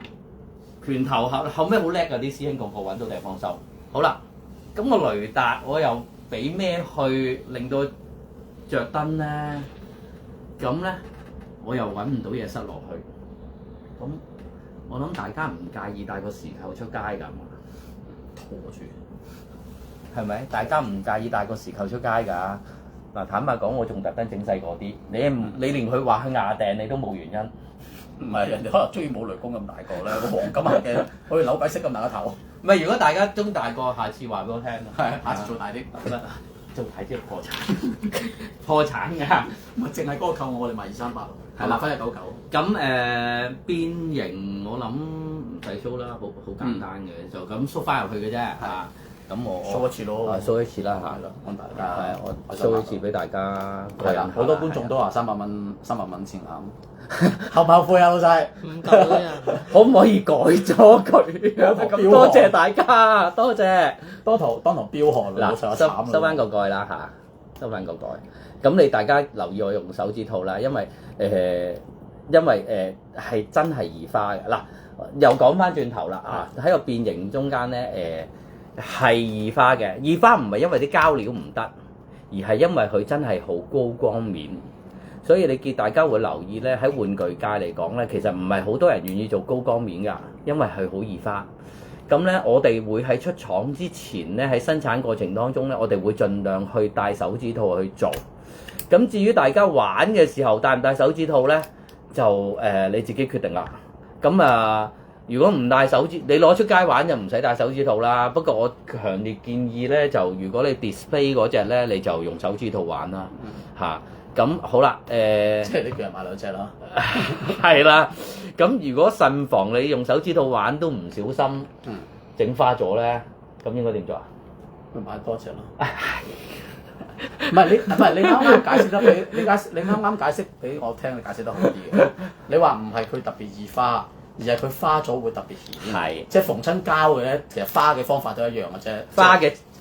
S1: 拳頭後尾好叻㗎，啲師兄個個揾到地方收。好啦，咁個雷達我又俾咩去令到着燈咧？咁咧我又揾唔到嘢塞落去。咁我諗大家唔介意帶個匙扣出街㗎嘛？
S4: 拖住，
S1: 係咪？大家唔介意帶個匙扣出街㗎？嗱，坦白講，我仲特登整細個啲。你連佢話佢牙掟你都冇原因。
S4: 唔係人哋可能中意冇雷公咁大個咧，個黃金盒嘅好似扭計骰咁大個頭。
S1: 唔係，如果大家中大個，下次話俾我聽。
S4: 係，下次做大啲。
S1: 做大啲破產，破產㗎。
S4: 唔係淨係嗰個扣我哋賣238咯，係啦，翻199。
S1: 咁變形我諗唔使 show 啦，好簡單嘅，就咁縮翻入去嘅啫嚇。咁我
S4: show 一次咯
S1: ，show 一次啦嚇。
S4: 係咯，幫大家。
S1: 係我 show 一次俾大家。
S4: 係啦，好多觀眾都話300蚊先啱。後唔後悔啊，老細？
S3: 唔夠啊！
S1: 可唔可以改咗佢？咁多謝大家，多謝。
S4: 當堂飆汗
S1: 嗱，收翻個蓋啦嚇，收翻個蓋。咁你大家留意我用手指套啦，因為係真係移花嘅。嗱，又講翻轉頭啦啊！喺個變形中間咧係移花嘅，移花唔係因為啲膠料唔得，而係因為佢真係好高光面。所以你見大家會留意咧，喺玩具界嚟講咧，其實唔係好多人願意做高光面㗎，因為佢好易花。咁咧，我哋會喺出廠之前咧，喺生產過程當中咧，我哋會盡量去戴手指套去做。咁至於大家玩嘅時候戴唔戴手指套咧，就你自己決定啦。咁如果唔戴手指，你攞出街玩就唔使戴手指套啦。不過我強烈建議咧，就如果你 display 嗰隻咧，你就用手指套玩啦，嚇。咁好啦，
S4: 即係你叫人買2隻啦。
S1: 係啦。咁如果慎防你用手指套玩都唔小心整花咗咧，咁應該點做啊？
S4: 咪買多隻咯。唔係你啱啱解釋得俾你啱啱解釋俾我聽，你解釋得好啲嘅。你話唔係佢特別易花，而係佢花咗會特別顯。
S1: 係。即
S4: 係逢親膠嘅咧，其實花嘅方法都一樣嘅啫。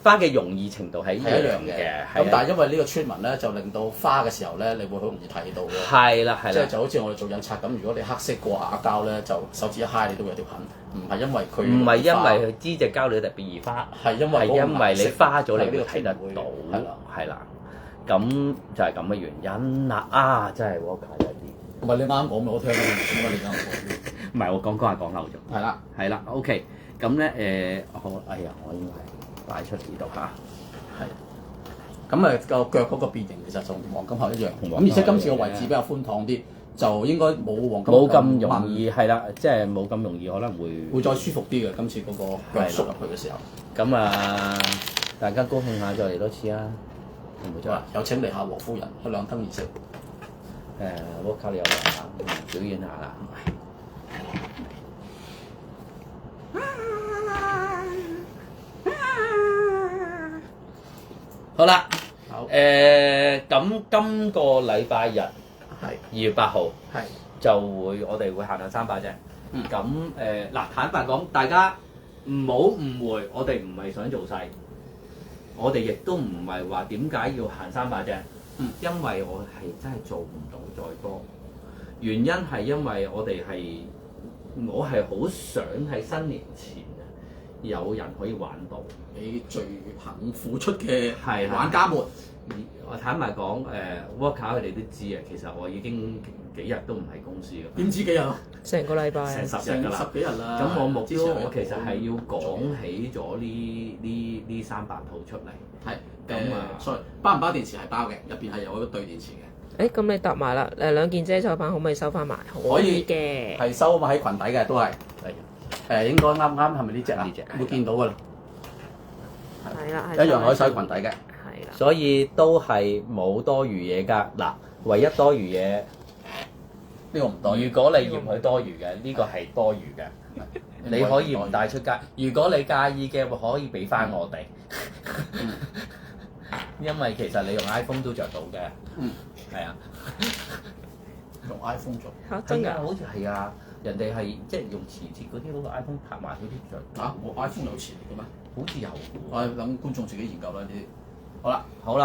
S1: 花嘅容易程度係一樣嘅，
S4: 咁但係因為呢個村民咧，就令到花嘅時候咧，你會好容易睇到嘅。
S1: 係啦，
S4: 即係就好似我哋做印刷咁，如果你黑色過瓦膠咧，就手指一揩你都會有條痕，唔係因為佢
S1: 唔係因為佢支隻膠料特別易花，
S4: 係因為
S1: 你花咗你會睇得到，
S4: 係啦，
S1: 係啦，咁就係咁嘅原因啦。真係 Walker 有啲
S2: 唔係你啱講咩？我聽緊點解你啱講？
S1: 唔係我講講漏咗。
S2: 係啦，
S1: 係啦，OK。咁咧好，哎呀，我應該係擺出呢度嚇。
S2: 係。咁個腳嗰個變形其實同黃金盒一樣，
S1: 同
S2: 咁而且今次個位置比較寬敞啲，就應該冇黃金
S1: 冇咁容易係啦，即係冇咁容易可能
S2: 會再舒服啲嘅。今次嗰個腳縮入去嘅時候，
S1: 咁啊，大家高興下再嚟多次啊！唔會
S2: 好啦，有請嚟下和夫人去兩燈儀式。
S1: 沃卡你有嚟啊，表演下啦。好啦，
S2: 好
S1: 咁今個禮拜日
S2: 係
S1: 2月8號
S2: 係
S1: 就會我哋會行兩300啫。
S2: 嗯
S1: 咁嗱，坦白講，大家唔好誤會，我哋唔係想做細，我哋亦都唔係話點解要行300啫。因為我係真係做唔到再多，原因係因為我係好想喺新年前有人可以玩到，
S2: 你最肯付出嘅
S1: 係
S2: 玩家們。
S1: 我坦白講，worker 佢哋都知啊，其實我已經幾日都唔喺公司㗎，
S2: 點知幾日啊？
S3: 成個禮拜啊
S1: 成10日㗎啦。
S2: 十幾日啦。
S1: 咁我目標我其實係要
S2: 講
S1: 講起咗呢300套出嚟。
S2: 係
S1: 咁啊
S2: sorry，包唔包電池係包嘅，入邊係有一個對電池嘅。
S3: 咁你答埋啦，兩件遮羞棒可唔可以收翻埋？
S2: 可以
S3: 嘅。
S2: 係收埋喺裙底嘅都係。應該啱係咪呢只啊？
S1: 呢隻
S2: 會見到㗎啦，
S3: 係啦，
S2: 一樣可以收喺裙底嘅。
S3: 係啦。
S1: 所以都係冇多餘嘢㗎。嗱，唯一多餘嘢，
S2: 呢個唔多。
S1: 如果你嫌佢多餘嘅，呢個係多餘嘅，你可以唔帶出街。如果你介意嘅，可以俾翻我哋。因為其實你用 iPhone 都着到嘅。係啊。
S2: 用 iPhone 做。
S3: 嚇真㗎？
S1: 好似係啊，人哋係即係用磁鐵嗰啲嗰個 iPhone 拍埋嗰啲着。
S2: 嚇，我 iPhone 有磁嘅咩？
S1: 好似有。
S2: 我等觀眾自己研究啦呢啲。
S1: 好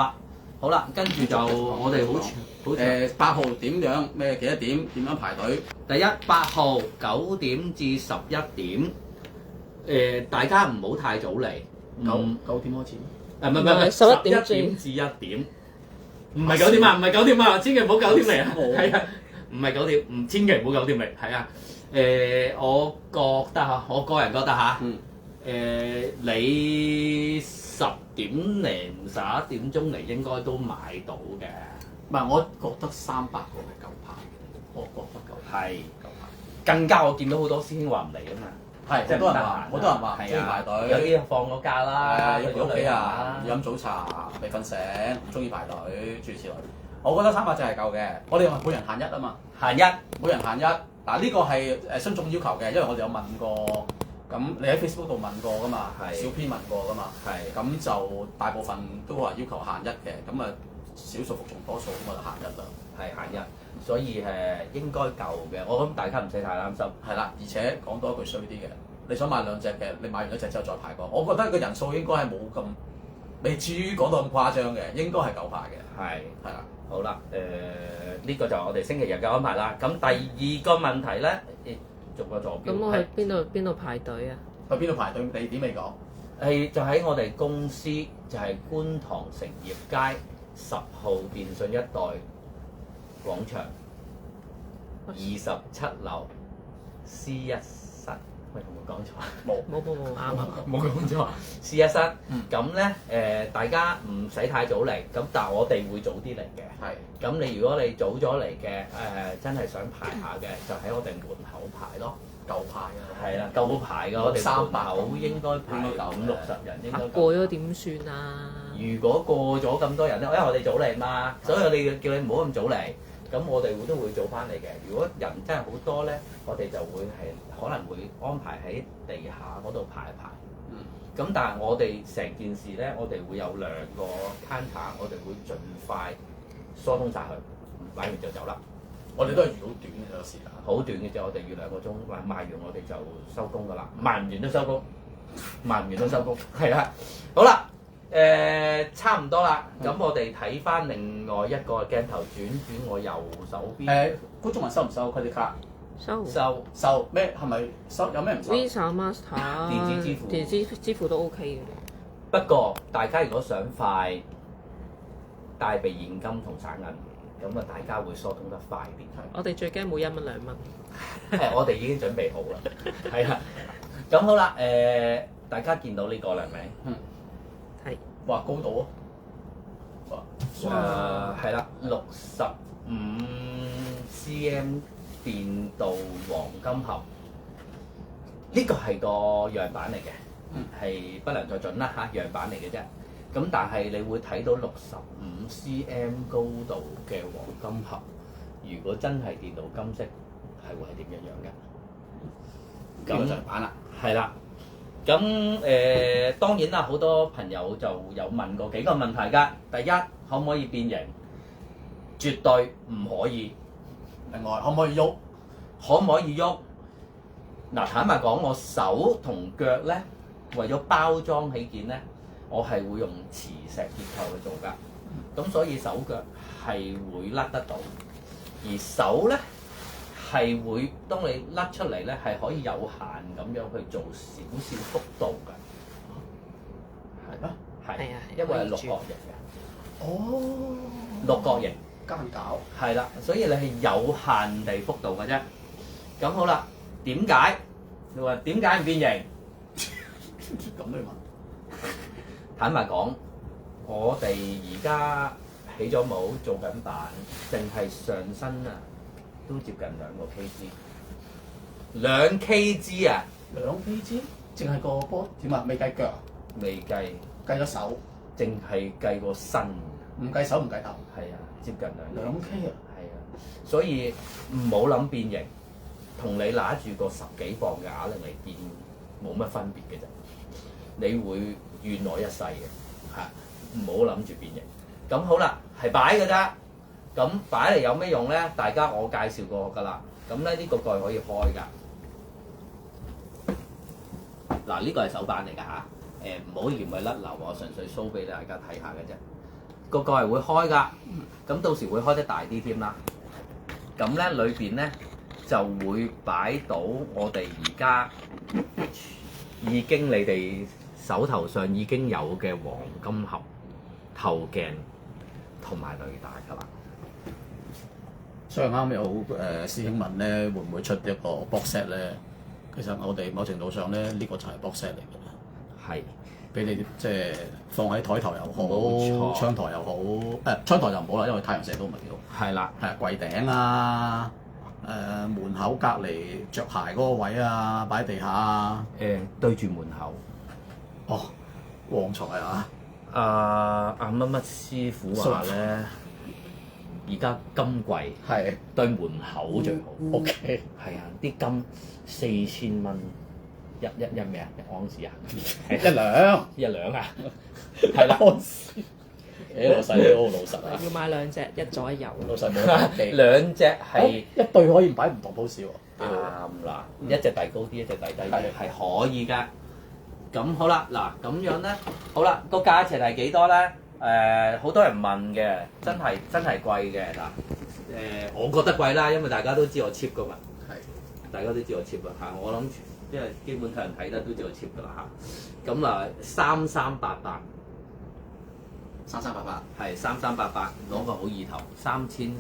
S1: 啦，跟住就我哋好
S2: 8號點樣咩幾多點點樣排隊？
S1: 第一8號9點至11點，大家唔好太早嚟，
S2: 九點開始。
S1: 唔係
S3: 11點
S1: 11點至1點，唔係9點啊，唔係9點啊，千祈唔好9點嚟啊，係啊，唔係9點，千祈唔好9點嚟，係啊，我覺得嚇，我個人覺得嚇，你10點零11點鐘嚟應該都買到嘅。
S2: 唔係，我覺得300個係夠排嘅，我覺得夠排。
S1: 係，更加我見到好多師兄話唔嚟啊嘛。
S2: 係，好多人話，好多人話中意排隊。
S1: 有啲放咗假啦，
S2: 去屋企人飲早茶，未瞓醒，唔中意排隊，諸如此類。我覺得300隻係夠嘅。我哋話每人限一啊嘛，
S1: 限一，
S2: 每人限一。嗱呢個係徇眾要求嘅，因為我哋有問過。咁你喺 Facebook 度問過噶嘛？
S1: 係
S2: 小編問過噶嘛？
S1: 係。
S2: 咁就大部分都話要求限一嘅，咁啊少數服從多數，咁我就限一啦。
S1: 係限一，所以應該夠嘅。我諗大家唔使太擔心。
S2: 係啦，而且講多一句衰啲嘅，你想買2隻嘅，你買完1隻之後再排過，我覺得個人數應該係冇咁，未至於講到咁誇張嘅，應該係夠排嘅。係啦。
S1: 好啦，呢個就係我哋星期日嘅安排啦。咁第二個問題咧，逐個座標。
S3: 咁我去邊度排隊啊？
S2: 去邊度排隊？地點未講。
S1: 係就喺我哋公司，就係觀塘成業街10號電信一代廣場27樓 C1室。喂，有冇講錯？
S3: 冇啱啊！
S1: 冇講錯。C1室。咁咧大家唔使太早嚟，咁但係我哋會早啲嚟嘅。
S2: 係。
S1: 咁如果你早咗嚟嘅，真係想排下嘅，就喺我哋門口排咯。
S2: 夠排啊！
S1: 係啦，夠排㗎，我哋門口應該排
S2: 應該夠
S1: 50-60人應該夠。
S3: 過咗點算啊？
S1: 如果過咗咁多人咧，因為我哋早嚟嘛，所以我哋叫你唔好咁早嚟。咁我哋都會做翻嚟嘅。如果人真係好多咧，我哋就會係可能會安排喺地下嗰度排一排。咁但係我哋成件事咧，我哋會有2個 counter，我哋會盡快疏通晒佢，買完就走啦。
S2: 我哋都係預好短嘅時間。
S1: 好短嘅啫，我哋預2個鐘，賣完我哋就收工㗎啦。賣唔完都收工，賣唔完都收工，係啦。好啦，差唔多啦。咁我哋睇翻另外一個鏡頭轉我右手邊。
S2: 觀眾問收唔收 credit card？
S3: 收
S2: 咩？係咪收？有咩唔收
S3: Visa Master
S1: 電子支付，
S3: 電子支付都 OK 嘅。
S1: 不過大家如果想快，帶備現金同散銀咁啊大家會疏通得快啲。
S3: 我哋最驚冇1蚊2蚊。
S1: 我哋已經準備好啦，係啦。咁好啦，大家見到呢個啦，係咪？
S3: 係。
S2: 哇，高度啊！
S1: 係啦，65 cm 電鍍黃金盒，呢個係個樣板嚟嘅，係不良再準啦嚇，樣板嚟嘅啫。咁但係你會睇到65 cm 高度嘅黃金盒，如果真係電鍍金色，係會係點樣樣嘅？
S2: 呢個就係板啦。
S1: 係啦。咁當然啦，好多朋友就有問過幾個問題㗎。第一，可唔可以變形？絕對唔可以。
S2: 另外，可唔可以喐？
S1: 可唔可以喐？嗱，坦白講，我手同腳咧，為咗包裝起件咧，我係會用磁石結構去做㗎。咁所以手腳係會甩得到，而手咧係會當你甩出嚟咧，係可以有限咁樣去做少少幅度㗎。係咩？係
S3: 啊，
S1: 因為係六角形嘅。
S2: 哦，
S1: 六角形。
S2: 間搞。
S1: 係啦，所以你係有限地幅度嘅啫。咁好啦，點解？你話點解唔變形？
S2: 咁都要問。
S1: 坦白講，我哋而家起咗模做緊板，淨係上身啊，都接近2 kg。2 kg 啊
S2: 2 kg？淨係個波點啊？未計腳啊？
S1: 未計，
S2: 計咗手，
S1: 淨係計個身。
S2: 唔計手唔計頭。
S1: 係啊，接近2
S2: 2K 啊？
S1: 係啊，所以唔好諗變形，同你拿住個10幾磅嘅啞鈴嚟變冇乜分別嘅啫。你會怨我一世嘅，嚇唔好諗住變形。咁好啦，係擺嘅啫。咁擺嚟有咩用咧？大家我介紹過㗎啦。咁咧呢個蓋可以開㗎。嗱，呢個係手板嚟㗎嚇。唔好嫌佢甩流，我純粹 show 俾大家睇下嘅啫。個蓋係會開㗎，咁到時會開得大啲添啦。咁咧裏邊咧就會擺到我哋而家已經你哋手頭上已經有嘅黃金盒、頭鏡同埋履帶㗎啦。
S4: 所以啱有師兄問咧，會唔會出一個 box set 咧？其實我哋某程度上咧，呢個就係 box set 嚟㗎啦。
S1: 係。
S4: 俾你即係放喺台頭又好，
S1: 冇錯
S4: 窗台又好，窗台就唔好啦，因為太陽射到唔係幾好。
S1: 係啦。
S4: 係啊，櫃頂啊，門口隔離着鞋嗰個位啊，擺地下啊。
S1: 對住門口。
S4: 哦，旺財啊！
S1: 阿乜乜師傅話咧，而家金貴，
S4: 係
S1: 對門口最好。
S4: OK。
S1: 係啊，啲金4000蚊。一咩啊？1盎司啊？1兩啊？係啦。
S4: 老細你好老實啊！
S3: 要買2隻，一左一右。
S4: 老細冇客氣。
S1: 2隻係
S4: 一對可以擺唔同 pose 喎。
S1: 啱啦，一隻遞高啲，一隻遞低啲，係可以㗎。咁好啦，嗱咁樣咧，好啦，個價錢係幾多咧？好多人問嘅，真係貴嘅嗱。我覺得貴啦，因為大家都知我 cheap 㗎嘛。係。大家都知我 cheap 啦嚇，我諗。因為基本上人睇得都知道 cheap 㗎啦嚇，咁啊3388，係3388，攞個好意頭3388，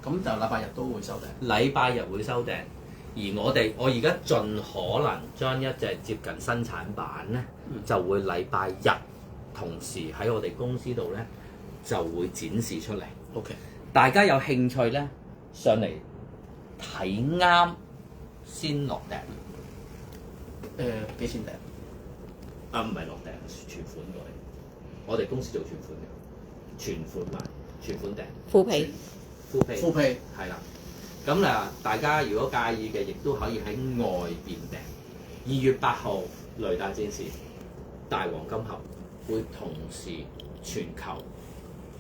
S2: 咁就禮拜日都會收訂。
S1: 禮拜日會收訂，而我而家盡可能將一隻接近新產版咧，就會禮拜日同時喺我哋公司度咧就會展示出嚟。
S2: OK，
S1: 大家有興趣咧上嚟睇啱先落訂。
S2: 幾錢訂？
S1: 啊，唔係落訂，全款過嚟。我哋公司做全款嘅，全款買，全款訂。
S3: 敷皮。
S2: 敷皮。
S1: 係啦。咁嗱，大家如果介意嘅，亦都可以喺外邊訂。2月8號雷達戰士大黃金盒會同時全球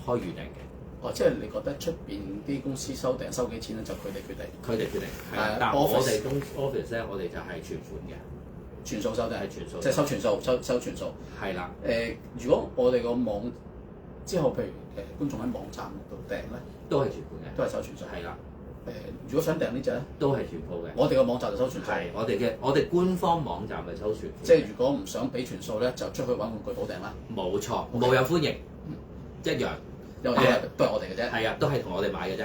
S1: 開預訂嘅。
S2: 哦，即係你覺得出邊啲公司收訂收幾錢咧？就佢哋決定。
S1: 佢哋決定。係。但我哋公 office 咧，我哋就係全款嘅。
S2: 全數收訂
S1: 係全數，
S2: 即係收全數，收全數。
S1: 係啦。
S2: 如果我哋個網之後，譬如觀眾喺網站度訂咧，
S1: 都係全款嘅，
S2: 都係收全數。
S1: 係啦。
S2: 如果想訂呢隻咧，
S1: 都係全部嘅。
S2: 我哋個網站就收全數。
S1: 係，我哋官方網站係收全。
S2: 即係如果唔想俾全數咧，就出去揾玩具鋪訂啦。
S1: 冇錯，無有歡迎，一樣。
S2: 因為都係我哋嘅啫。
S1: 係啊，都係同我哋買嘅啫。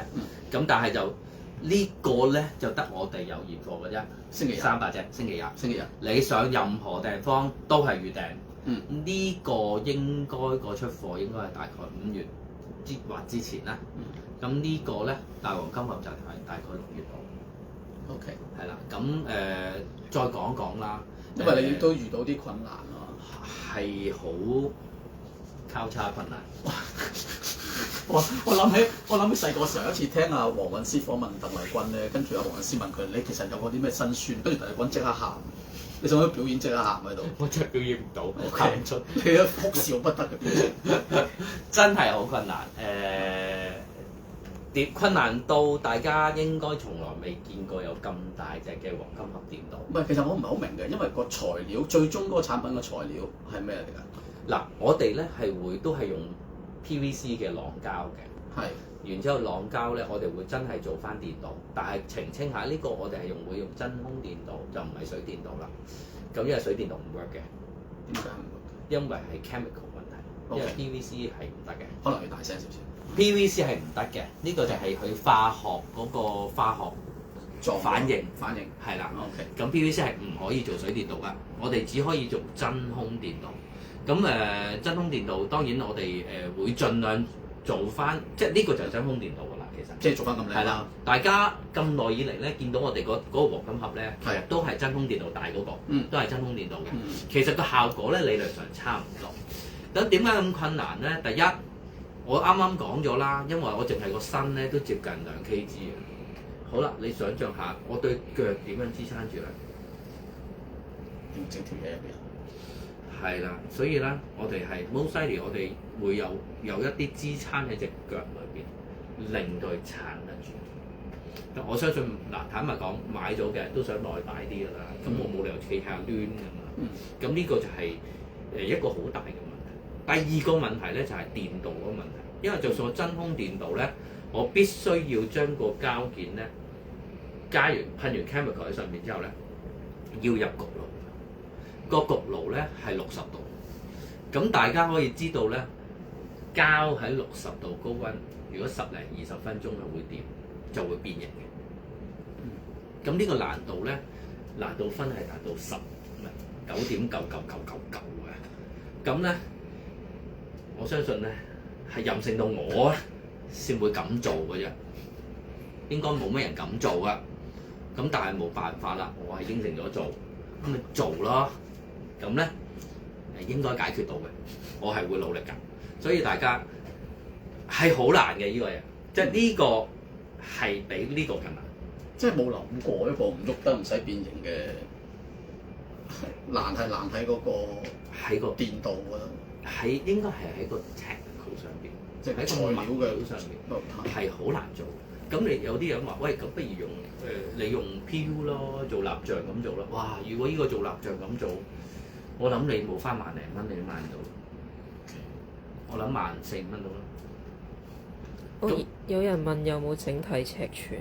S1: 咁但係就呢個咧就得我哋有現貨嘅啫，
S2: 星期日
S1: 300隻，星期日。
S2: 星期日。
S1: 你上任何地方都係預訂。
S2: 嗯。
S1: 呢個應該個出貨應該係大概5月或之前啦。咁呢個咧大黃金盒就係大概6月度。
S2: OK。係啦。
S1: 咁再講一講啦。
S2: 因為你都遇到啲困難啊。
S1: 係好交叉困難。
S2: 我諗起細個時候有一次聽阿黃韻詩訪問鄧麗君咧，跟住阿黃韻詩問佢：你其實有冇啲咩辛酸？跟住鄧麗君即刻喊，你想唔想表演即刻喊喺度？
S1: 我真係表演唔到，
S2: 喊唔出，你一哭笑不得嘅表情，
S1: 真係好困難。困難到大家應該從來未見過有咁大隻嘅黃金盒掂到。
S2: 唔係，其實我唔係好明嘅，因為個材料最終嗰個產品嘅材料係咩嚟㗎？
S1: 嗱，我哋咧都係用 PVC 嘅廊膠嘅。
S2: 係。
S1: 然之後廊膠咧，我哋會真係做翻電鍍，但係澄清下呢個我哋係會用真空電鍍，就唔係水電鍍啦。咁因為水電鍍唔 work 嘅。
S2: 點解唔 work？
S1: 因為係 chemical 問題，因為 PVC 係唔得嘅。
S2: 可能要大聲少少。
S1: PVC 係唔得嘅，呢個就係佢化學嗰個化學反應係啦。
S2: OK。
S1: 咁 PVC 係唔可以做水電鍍噶，我哋只可以做真空電鍍。咁真空電鍍當然我哋會盡量做翻，即係呢個就係真空電鍍噶啦，其實。
S2: 即係做翻咁靚。
S1: 係啦，大家咁耐以嚟咧，見到我哋嗰個黃金盒咧，其實都係真空電鍍大嗰個，都係真空電鍍嘅。其實個效果咧理論上差唔多。咁點解咁困難咧？第一，我啱啱講咗啦，因為我淨係個身咧都接近2 kg 嘅。好啦，你想象下，我對腳點樣支撐住咧？
S2: 點整條嘢入邊？
S1: 係啦，所以咧，我哋係 most likely，我哋會有一啲支撐喺隻腳裏邊，令到佢撐得住。咁我相信嗱，坦白講，買咗嘅都想耐擺啲㗎啦。咁我冇理由企下攣㗎嘛。咁呢個就係一個好大嘅問題。第二個問題咧就係電鍍嗰個問題，因為就算我真空電鍍咧，我必須要將個膠件咧噴完 chemical 喺上面之後咧，要入焗爐。個焗爐咧係60度，咁大家可以知道咧，膠喺60度高溫，如果10零20分鐘就會點，就會變形嘅。咁呢個難度咧，難度分係達到9.99999嘅。咁咧，我相信咧係任性到我咧先會咁做嘅啫，應該冇乜人咁做噶。咁但係冇辦法啦，我係應承咗做，咁咪做咯。咁咧應該解決到嘅，我係會努力㗎。所以大家係好難嘅呢個嘢，即係呢個係比呢個更難。
S2: 即係冇諗過一個唔喐得唔使變形嘅難係難喺嗰個
S1: 喺個
S2: 電鍍嗰度，
S1: 喺應該係喺個 technical 上邊，
S2: 即係
S1: 喺
S2: 材料嘅
S1: 上邊係好難做。咁你有啲人話：喂，咁不如用你用 PU 咯，做蠟像咁做啦。哇！如果呢個做蠟像咁做，我諗你冇翻1萬零蚊你都買唔到。我諗14000-15000蚊到啦。
S3: 有人問有冇整體尺寸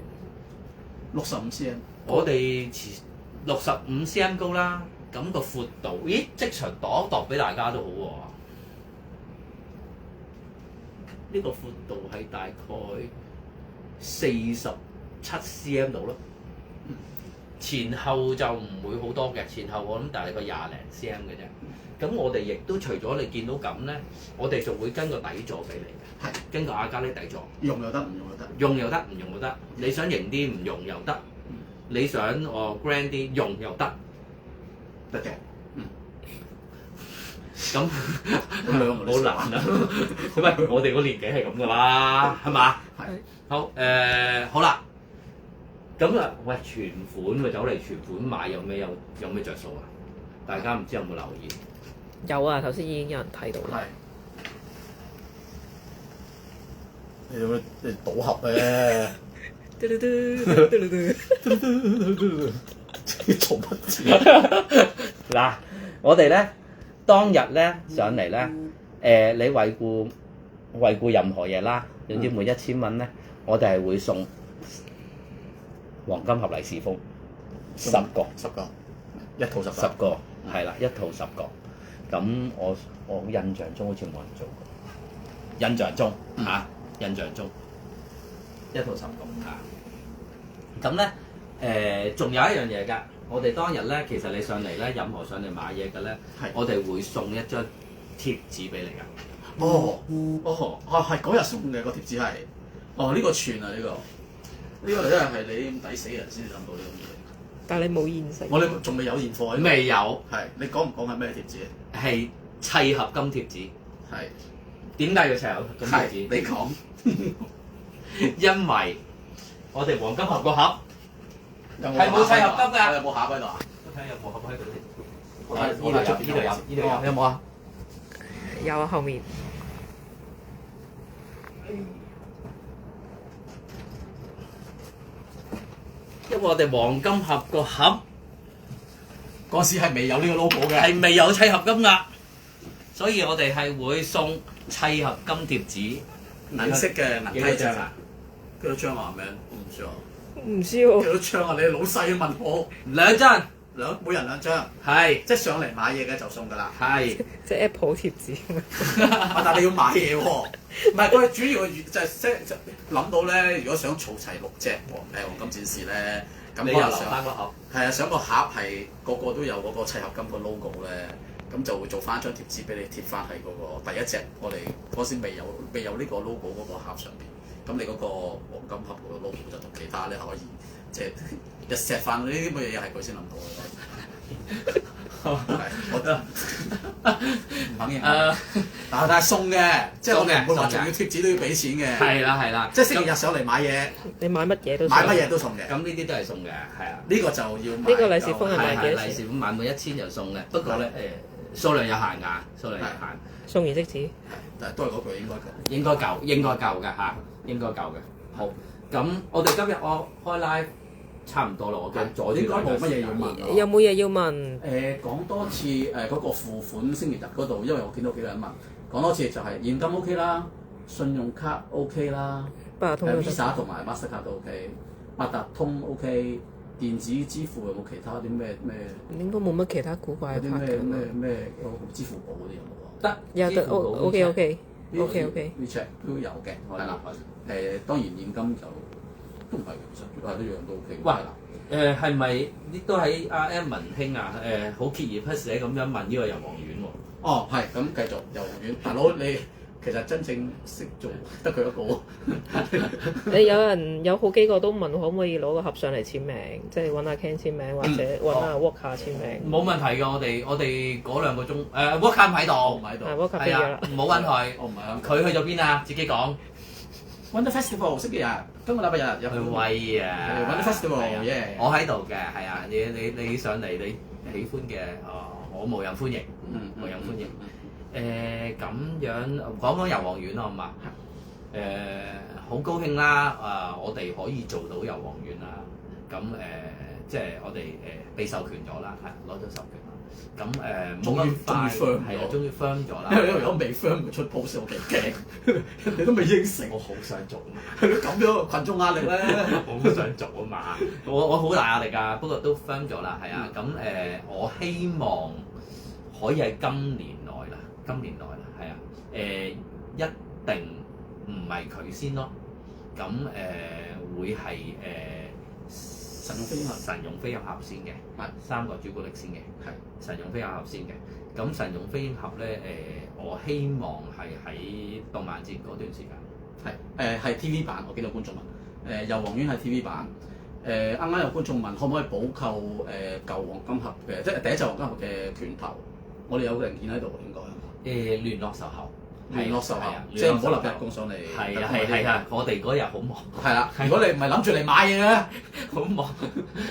S2: ？65 cm。我
S1: 哋65 cm 高啦，咁個闊度，咦？即場度一度俾大家都好喎。呢個闊度係大概47 cm 度咯。前後就唔會好多嘅，前後我諗大概20零 cm 嘅啫。咁我哋亦都除咗你見到咁咧，我哋就會跟個底座俾你嘅，
S2: 係
S1: 跟個亞加力底座，
S2: 用又得，唔用又得，
S1: 用又得，唔用又得。你想型啲唔用又得，你想grand 啲用又得，
S2: 得嘅。
S1: 咁好難啊！喂，我哋個年紀係咁噶啦，係嘛？
S2: 係。
S1: 好好啦。咁啊，喂，存款咪走嚟存款買有咩着數啊？大家唔知有冇留意？
S3: 有啊，頭先已經有人睇到啦。
S2: 係。你有冇賭俠咧？做乜嘢？
S1: 嗱，我哋咧當日咧上嚟咧，你惠顧任何嘢啦，總之每1000蚊咧，我哋係會送黃金盒利是封10個，
S2: 一套10
S1: 個，係啦，一套10個。咁我印象中好似冇人做過。印象中印象中一套十個嚇。咁咧仲有一樣嘢㗎，我哋當日咧其實你上嚟咧，任何上嚟買嘢嘅咧，我哋會送一張貼紙俾你㗎。
S2: 係嗰日送嘅個貼紙係，呢個串啊呢個真係你抵死人先至諗到呢個嘢。
S3: 但係你冇現成。
S2: 我哋仲未有現貨喺度。
S1: 未有。
S2: 係，你講唔講係咩貼紙？
S1: 係砌合金貼紙。
S2: 係。
S1: 點解要砌合金貼紙？
S2: 你講。
S1: 因為我哋黃金盒個盒
S2: 係
S1: 冇砌合金㗎。
S2: 有冇盒喺度啊？
S1: 睇下有冇盒喺度先。
S2: 呢度有，有冇啊？
S3: 有啊，後面。
S1: 因為我哋黃金盒個盒
S2: 嗰時係未有呢個 logo 嘅，
S1: 係未有砌合金㗎，所以我哋係會送砌合金貼紙，
S2: 銀色嘅銀
S1: 幾多
S2: 梯
S1: 張啊？
S2: 幾多張啊？咩？我唔知啊。
S3: 唔知
S2: 幾
S3: 喎。
S2: 多張啊？你老細問我
S1: 2張，
S2: 每人2張，
S1: 係
S2: 即係上嚟買嘢嘅就送㗎啦。
S1: 係。
S3: 即係 Apple 貼紙。
S2: 但係你要買嘢喎，唔係佢主要就係即諗到咧，如果想儲齊6隻黃金戰士咧，咁
S1: 你又留翻個盒。
S2: 係啊，想個盒係個個都有嗰個砌合金個 logo 咧，咁就會做翻張貼紙俾你貼翻喺嗰個第一隻我哋嗰時未有呢個 logo 嗰個盒上邊，咁你嗰個黃金盒嗰個 logo 就同其他咧可以即係一 set 翻呢啲咁嘅嘢係佢先諗到嘅。我得唔肯認。但係送嘅，即係我哋唔會話仲要貼紙都要俾錢嘅。
S1: 係啦，
S2: 即係星期日上嚟買嘢，
S3: 你買乜嘢都
S2: 買乜嘢都送嘅。
S1: 咁呢啲都係送嘅，係啊。
S2: 呢個就要買。
S3: 呢個利是封係買幾多錢？
S1: 利是封買滿1000就送嘅，不過咧數量有限㗎，數量有限。
S3: 送完即止。
S2: 但係都係嗰句應該夠。
S1: 應該夠嘅嚇，應該夠嘅。好，咁我哋今日我開 live 差唔多啦，我驚阻住
S2: 應該冇乜嘢要問。
S3: 有冇嘢要問？
S2: 講多次嗰個付款星期日嗰度，因為我見到幾個人問，講多次就係現金 OK 啦，信用卡 OK 啦，
S3: 八達通
S2: Visa 同埋 Mastercard 都 OK，八達通 OK，電子支付有冇其他啲咩？
S3: 應該冇乜其他古怪嘅卡㗎。
S2: 咩支付寶嗰啲有冇啊？
S1: 得
S3: 有得 OK。
S2: WeChat 都有嘅，係啦。當然現金就都唔係，其實一樣都 OK。
S1: 喂，係咪呢都喺阿 Evan 兄啊？好鍥而不捨咁樣問呢個油黃丸喎。
S2: 哦，係咁繼續油黃丸，大佬你其實真正識做得佢一個。
S3: 你有好幾個都問可唔可以攞個盒上嚟簽名，即係揾阿 Ken 簽名或者揾阿 Walker 簽名。
S1: 冇問題㗎，我哋嗰2個鐘Walker 唔喺度，
S2: 唔喺度。
S3: Walker 飛
S1: 係啊
S3: 咗啦。，
S1: 唔好揾佢。
S2: 我唔係啊。
S1: 佢去咗邊啊？自己講。
S2: Wonder Festival 星期日，今個禮拜日有
S1: 去威啊
S2: Wonder Festival，耶！
S1: 我喺度嘅，係啊，你上嚟你喜歡嘅，我無任歡迎，無任歡迎。咁樣講油黃丸啦，好嘛？好高興啦！我哋可以做到油黃丸啦。咁即係我哋被授權咗啦，係攞咗授權啦。咁冇咁快，係啊，終於 firm 咗啦。
S2: 因為如果未 firm 出 post，我幾驚，你都未應承。
S1: 我好想做嘛，
S2: 係咯，咁樣群眾壓力咧。
S1: 我好想做啊嘛，我好大壓力㗎，不過都 firm 咗啦，係啊。咁我希望可以喺今年內啦，係啊。一定唔係佢先咯，咁會係
S2: 神勇飛鷹盒
S1: 先嘅，
S2: 係
S1: 3個朱古力先嘅，
S2: 係
S1: 神勇飛鷹盒先嘅。咁神勇飛鷹盒咧我希望係喺動漫節嗰段時間。
S2: 係 TV 版，我見到觀眾問油黃丸係 TV 版。啱啱有觀眾問可唔可以補購舊黃金盒嘅，即係第一隻黃金盒嘅拳頭，我哋有個零件喺度應該。
S1: 聯絡售後。
S2: 聯絡售後，即係唔好立日供上嚟。
S1: 係啊！我哋嗰日好忙。
S2: 係啦，如果你唔係諗住嚟買嘢咧，
S1: 好忙，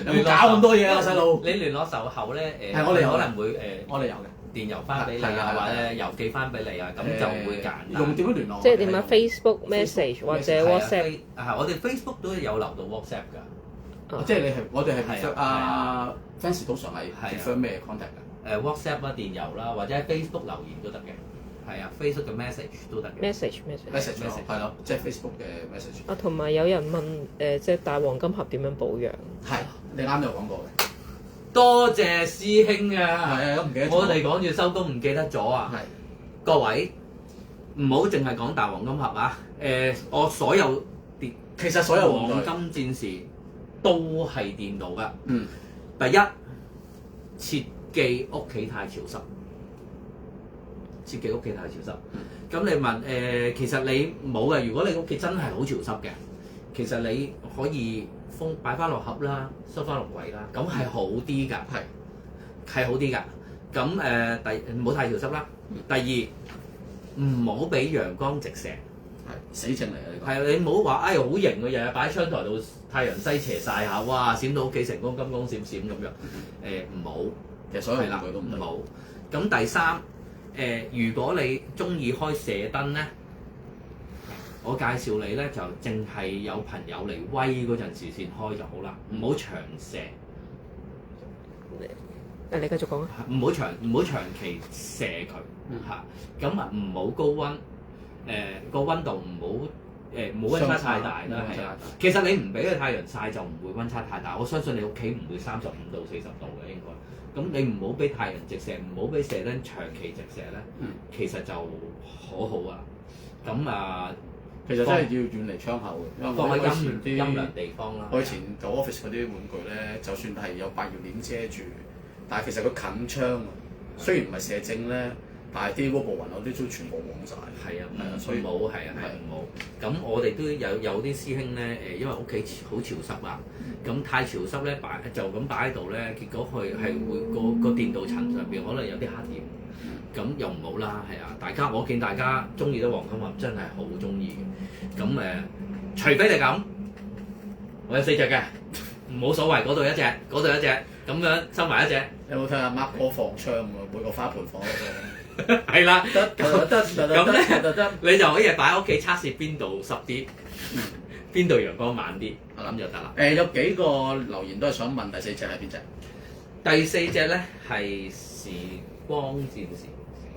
S2: 有冇搞咁多嘢啊，細路？
S1: 你聯絡售後咧
S2: 係我哋
S1: 可能會
S2: 我哋有嘅
S1: 電郵翻俾你啊，或者郵寄翻俾你啊，咁就會簡單。
S2: 用點樣聯絡？
S3: 即係點啊？Facebook message 或者 WhatsApp。
S1: 係我哋 Facebook 都有留到 WhatsApp 㗎。
S2: 即係我哋係啊 fans 通常係 prefer 咩 contact 㗎
S1: ？WhatsApp 啦、電郵啦，或者喺 Facebook 留言都得嘅。係啊 ，Facebook 嘅 message 都得嘅。
S3: message
S2: 係咯，即係 Facebook 嘅 message。
S3: 啊，同埋有人問即係大黃金盒點樣保養？
S2: 係，你啱有講過嘅。
S1: 多謝師兄啊！
S2: 係啊，都唔記得咗。
S1: 我哋講住收工唔記得咗啊！
S2: 係，
S1: 各位唔好淨係講大黃金盒啊！我所有
S2: 其實所有
S1: 黃
S2: 玩具
S1: 金戰士都係電腦㗎。
S2: 嗯，
S1: 第一，切記屋企太潮濕，切記屋企太潮濕。咁你問其實你冇嘅，如果你屋企真係好潮濕嘅，其實你可以擺翻落盒啦，收翻落櫃啦，咁係好啲㗎，係好啲㗎。咁唔好太潮濕啦。第二，唔好俾陽光直射。
S2: 係死症嚟嘅呢個。
S1: 係啊，你唔好話好型嘅，日日擺喺窗台度，太陽西斜曬下，哇閃到屋企成功金光閃閃咁樣。唔好，
S2: 其實所有
S1: 係啦，
S2: 玩具都唔
S1: 唔好。咁第三，如果你中意開射燈咧，我介紹你咧就淨係有朋友嚟威嗰陣時先開就好啦，唔好長射。
S3: 你繼續講啊。
S1: 唔好長期射佢嚇，咁啊唔好高溫，個溫度唔好溫差太大啦，係啊。其實你唔俾佢太陽曬就唔會溫差太大，我相信你屋企唔會35到40度嘅應該。咁你唔好俾太陽直射，唔好俾射燈長期直射咧，其實就好好啊。咁啊，
S2: 其實真係要遠離窗口嘅，
S1: 放喺
S2: 啲
S1: 陰涼地方啦。
S2: 我以前舊 office 嗰啲玩具咧，就算係有百葉簾遮住，但係其實佢近窗啊，雖然唔係射正咧，但係啲嗰部雲嗰啲都全部黃晒。
S1: 係啊，
S2: 所以
S1: 唔好係啊，係唔好。咁我哋都有啲師兄咧，因為屋企好潮濕啊，咁太潮濕咧就咁擺喺度咧，結果佢係會個電鍍層上邊可能有啲黑點，咁又唔好啦，係啊。我見大家中意得黃金盒真係好中意嘅，咁除非你咁，我有4隻嘅，冇所謂，嗰度一隻，嗰度一隻，咁樣收埋一隻。
S2: 有冇睇下 Mark 哥放槍喎？每個花盆放一個。
S1: 係啦，
S2: 得，
S1: 咁咧你就可以擺喺屋企測試邊度濕啲，邊度陽光猛啲，咁就得啦。
S2: 有幾個留言都係想問第4隻係邊隻？
S1: 第4隻咧係時光戰士，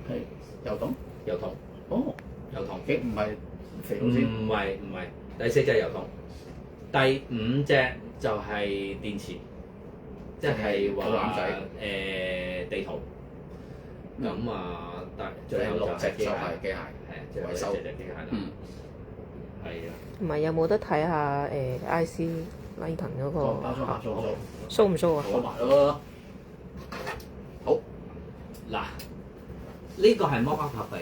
S2: 係油桶。
S1: 油桶，
S2: 哦，
S1: 油桶，
S2: 唔係肥佬先。
S1: 唔係，第4隻油桶，第5隻就係電池，即係話地圖。咁啊，最後
S2: 6隻就
S1: 係
S2: 係機械，
S1: 最後6隻就機械啦。係啊。
S3: 同埋有冇得睇下IC Lighton 嗰個
S2: 包裝盒做
S3: show 唔 show 啊？
S2: 攞埋咯。好，
S1: 嗱，呢個係 mock up 盒嚟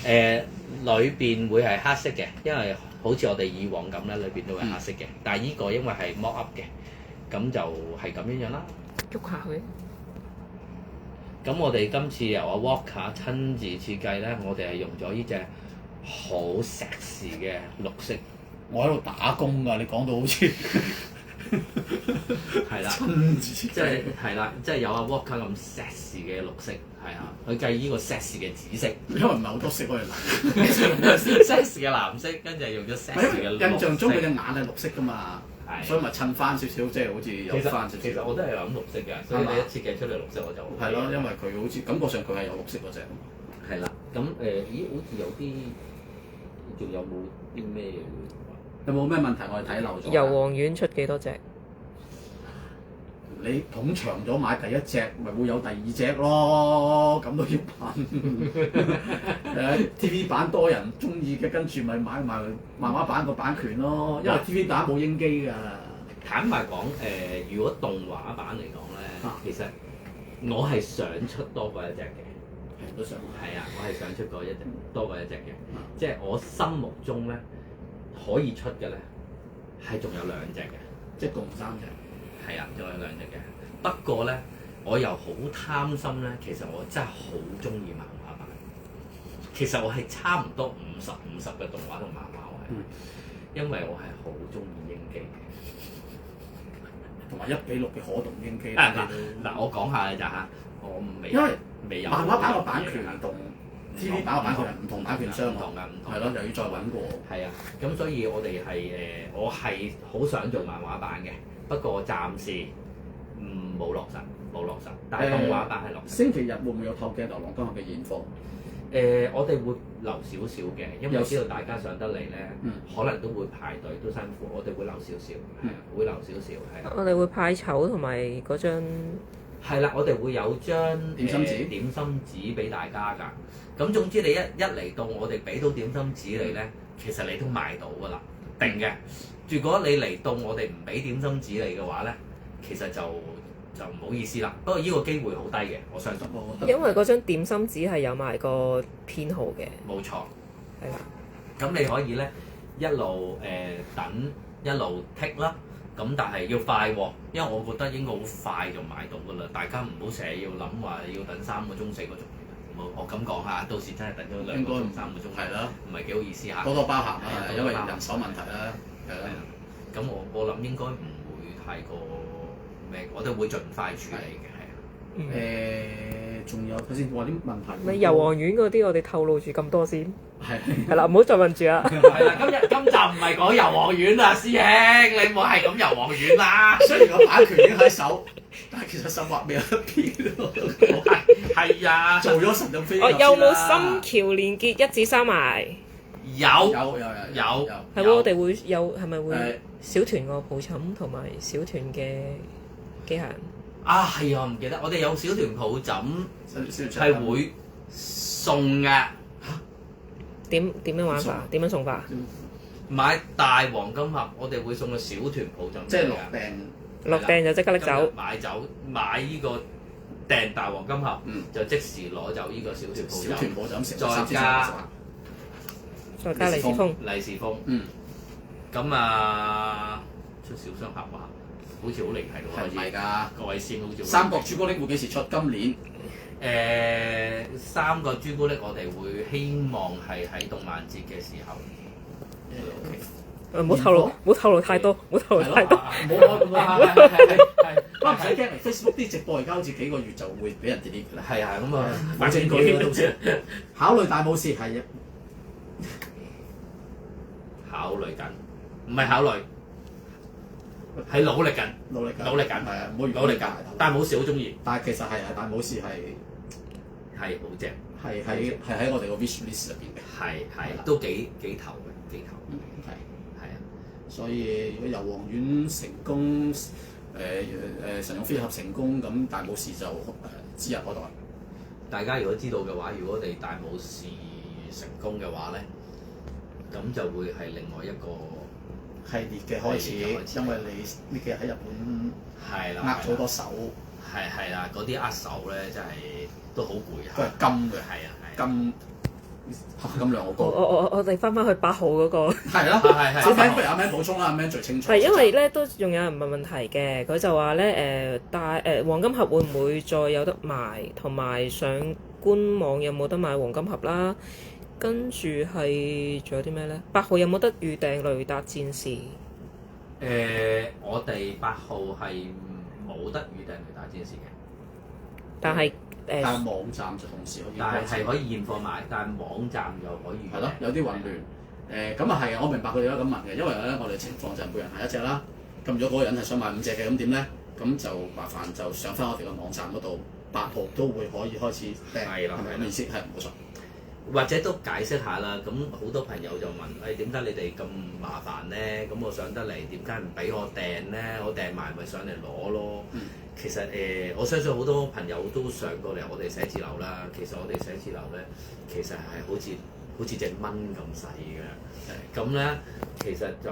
S1: 嘅，裏邊會係黑色嘅，因為好似我哋以往咁咧，裏邊都係黑色嘅。但係呢個因為係 mock up 嘅，咁就係咁樣樣啦。
S3: 喐下佢。
S1: 咁我哋今次由阿 Walker 親自設計咧，我哋係用咗呢隻好碩士嘅綠色。
S2: 我喺度打工㗎，你講到好似
S1: 係啦，
S2: 親自
S1: 即係啦，即係有阿 Walker 咁碩士嘅綠色，係啊，佢計呢個碩士嘅紫色，
S2: 因為唔係好多色可以諗。
S1: 碩士嘅藍色，跟住用咗碩士嘅綠色。
S2: 印象中佢隻眼係綠色㗎嘛，
S1: 係
S2: 所以咪襯翻少少，即係好似有翻少少。
S1: 其實我都係諗綠色嘅，所以你一設計出嚟綠色我就
S2: 係咯，因為佢好似感覺上佢係有綠色嗰隻。
S1: 係啦，咁咦，好似有啲，仲有冇啲咩？
S2: 有冇咩問題我哋睇漏咗？
S3: 油黃丸出幾多隻？
S2: 你捧場咗買第1隻，咪會有第2隻咯，咁都要問。TV 版多人中意嘅，跟住咪買埋漫畫版個版權咯，因為 TV 版冇英機㗎。
S1: 坦白講，如果動畫版嚟講咧，其實我係想出多過1隻嘅。
S2: 都想。
S1: 係啊，我係想出過多過1隻嘅，即係我心目中咧可以出嘅咧係仲有2隻嘅，
S2: 即係共3隻。
S1: 係啊，仲有2隻嘅。不過咧，我又好貪心咧，其實我真係好中意漫畫版。其實我係差唔多50/50嘅動畫同漫畫，我係，因為我係好中意英機嘅。
S2: 同埋1:6嘅可動英機。
S1: 嗱，我講下嘅咋嚇，我
S2: 因為
S1: 未有
S2: 漫畫版個版權同 TV 版個版權係唔同版權商，
S1: 唔同㗎，唔同。
S2: 係咯，又要再揾過。
S1: 係啊，咁所以我哋係我係好想做漫畫版嘅，不過暫時冇落實。但係動畫版係落實。
S2: 星期日會唔會有透鏡流浪金盒嘅現貨？
S1: 我哋會留少少嘅，因為知道大家上得嚟咧，可能都會排隊，都辛苦，我哋會留少少，係啊，會留少少，係啊。
S3: 我哋會派籌同埋嗰張
S1: 係啦，我哋會有張
S2: 點心紙
S1: 點心紙俾大家㗎。咁總之你一嚟到我哋俾到點心紙你咧，其實你都買到㗎啦，定嘅。如果你嚟到我哋唔俾點心紙你嘅話咧，其實就唔好意思啦。不過呢個機會好低嘅，我相信。
S3: 因為嗰張點心紙係有埋個編號嘅，
S1: 冇錯。
S3: 係啦。
S1: 咁你可以咧一路等一路剔啦。咁但係要快喎，因為我覺得應該好快就買到㗎啦。大家唔好成日要諗話要等3個鐘4個鐘。我咁講下，到時真係等咗2個鐘3個鐘，
S2: 係啦，
S1: 唔係幾好意思嚇。
S2: 多多包涵啦，因為人手問題啦，係啦。
S1: 咁我諗應該唔會太過咩，我哋會盡快處理嘅，係啊。
S2: 仲有頭先話啲問題。
S3: 咪油黃丸嗰啲，我哋透露住咁多先。
S2: 係
S3: 係啦，唔好再問住啦。
S1: 係啦，今集唔係講油黃丸啊，師兄，你唔好係咁油黃丸啦。
S2: 雖然個版權已經喺手，但係其實甚或未有得編咯。
S1: 係啊，
S2: 做咗神就飛。
S3: 有冇心橋連結1至3埋？
S1: 有。
S3: 係喎，我哋會有係咪會小團個抱枕同埋小團嘅機械人？
S1: 啊，係啊，唔記得，我哋有小團抱枕係會送嘅。
S3: 點樣玩法？點樣送法？
S1: 買大黃金盒，我哋會送個小團抱枕。
S2: 即係
S3: 落訂就即刻拎走。
S1: 買呢個訂大黃金盒，就即時攞走呢個小團抱枕，
S3: 再加利是封。
S1: 利是封。咁出小雙盒啊，好似好離題喎。
S2: 係咪㗎？
S1: 各位師好似。
S2: 三國朱古力會幾時出？今年。
S1: 3個朱古力我哋會希望係喺動漫節嘅時候。
S3: 唔好透露太多，唔好透露太多。
S2: 唔好咁啦，係。不過唔使驚，Facebook 啲直播而家好似幾個月就會俾人 delete 㗎啦。
S1: 係啊，咁啊，
S2: 冇證據㗎到時。考慮但冇事係
S1: 考慮緊，唔係考慮，係努力緊，
S2: 努力緊，
S1: 係啊，唔好努力緊，但係冇事好中意。
S2: 但係其實係啊，但係冇事
S1: 係好正，
S2: 係喺我哋個 wish list 入邊嘅，
S1: 係都幾頭嘅，幾頭。係啊，
S2: 所以如果油黃丸成功，神勇飛俠成功，咁大武士就指日可待。
S1: 大家如果知道嘅話，如果我哋大武士成功嘅話咧，咁就會係另外一個
S2: 系列嘅開始，因為你呢幾日喺日本
S1: 係啦，
S2: 握咗好多手，
S1: 係啦，嗰啲握手咧真係都好攰下，
S2: 都係金嘅，
S1: 係啊，
S2: 金量好高。
S3: 我哋翻去8號嗰個。
S2: 係啦，係。阿 Man 不如阿 Man 補充啦，阿 Man 最清楚。
S3: 係因為咧都仲有人問問題嘅，佢就話咧黃金盒會唔會再有得賣，同埋上官網有冇得買黃金盒啦？跟住係仲有啲咩咧？8號有冇得預訂雷達戰士？
S1: 我哋8號係冇得預訂雷達戰士嘅，
S3: 但係
S2: 但係網站就同時可以，
S1: 但係可以現貨買，但係網站又可以。
S2: 係咯，有啲混亂。咁啊係，我明白佢哋都咁問嘅，因為咧我哋情況就係每人係1隻啦。咁如果嗰個人係想買5隻嘅，咁點咧？咁就麻煩就上翻我哋個網站嗰度，8號都會可以開始訂，係咪咁意思？係冇錯。
S1: 或者都解釋下啦，咁好多朋友就問：點解你哋咁麻煩咧？咁我上得嚟，點解唔俾我訂咧？我訂埋咪上嚟攞咯。其實我相信好多朋友都上過嚟我哋寫字樓啦。其實我哋寫字樓咧，其實係好似隻蚊咁細嘅。咁咧，其實就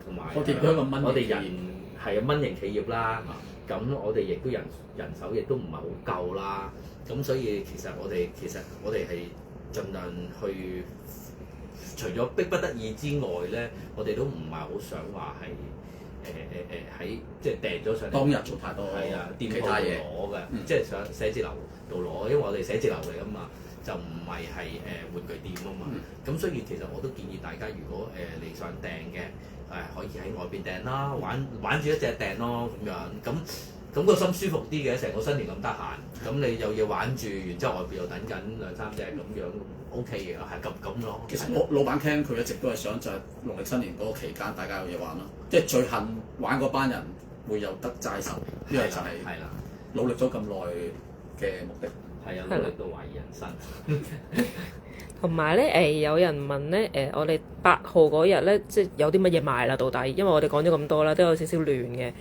S1: 同埋我哋人係蚊型企業啦。咁我哋亦都人手亦都唔係好夠啦。咁所以其實我哋係盡量去，除咗逼不得已之外咧，我哋都唔係好想話係喺即係訂咗上嚟。
S2: 當日做太多
S1: 係啊，店鋪度
S2: 嘢
S1: 攞嘅，即係上寫字樓度攞，因為我哋寫字樓嚟㗎嘛，就唔係玩具店啊嘛。咁所以其實我都建議大家，如果你想訂嘅可以喺外邊訂啦，玩住一隻訂咯咁樣。咁個心舒服啲嘅，成個新年咁得閒，咁你有嘢玩住，然之後外邊又等緊2-3隻咁樣，OK 嘅，係咁咯。
S2: 其實我老闆聽佢一直都係想就係農曆新年嗰個期間，大家有嘢玩咯。即係最恨玩嗰班人會有得齋手，呢個就係努力咗咁耐嘅目的。
S1: 係啊，努力到懷疑人生。
S3: 同埋咧有人問咧我哋8號嗰日咧，即係有啲乜嘢賣啦？到底因為我哋講咗咁多啦，都有少少亂嘅。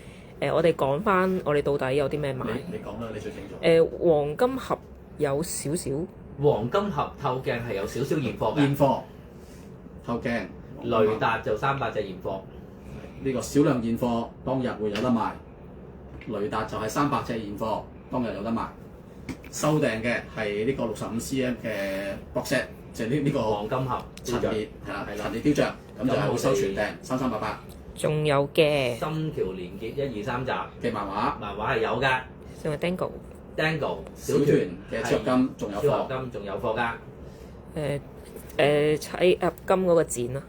S3: 我哋講翻我哋到底有啲咩買？
S2: 你講啦，你最清楚。
S3: 黃金盒有少少，
S1: 黃金盒透鏡係有少少現貨嘅，
S2: 現貨透鏡，
S1: 雷達就300隻現貨。
S2: 呢個少量現貨當日會有得賣，雷達就係300隻現貨當日有得賣。收訂嘅係呢個65 cm 嘅 box set，就係呢個
S1: 黃金盒
S2: 陳列係啦，
S1: 係啦
S2: 陳列雕像，咁就係會收全訂3388
S3: 仲有嘅，
S1: 心橋連結1、2、3集
S2: 嘅漫畫，
S1: 漫畫係有㗎。
S3: 仲有 Dango，
S1: Dango
S2: 小團嘅超合金仲有貨，
S1: 超合金仲有貨㗎。
S3: 砌合金嗰個剪啊，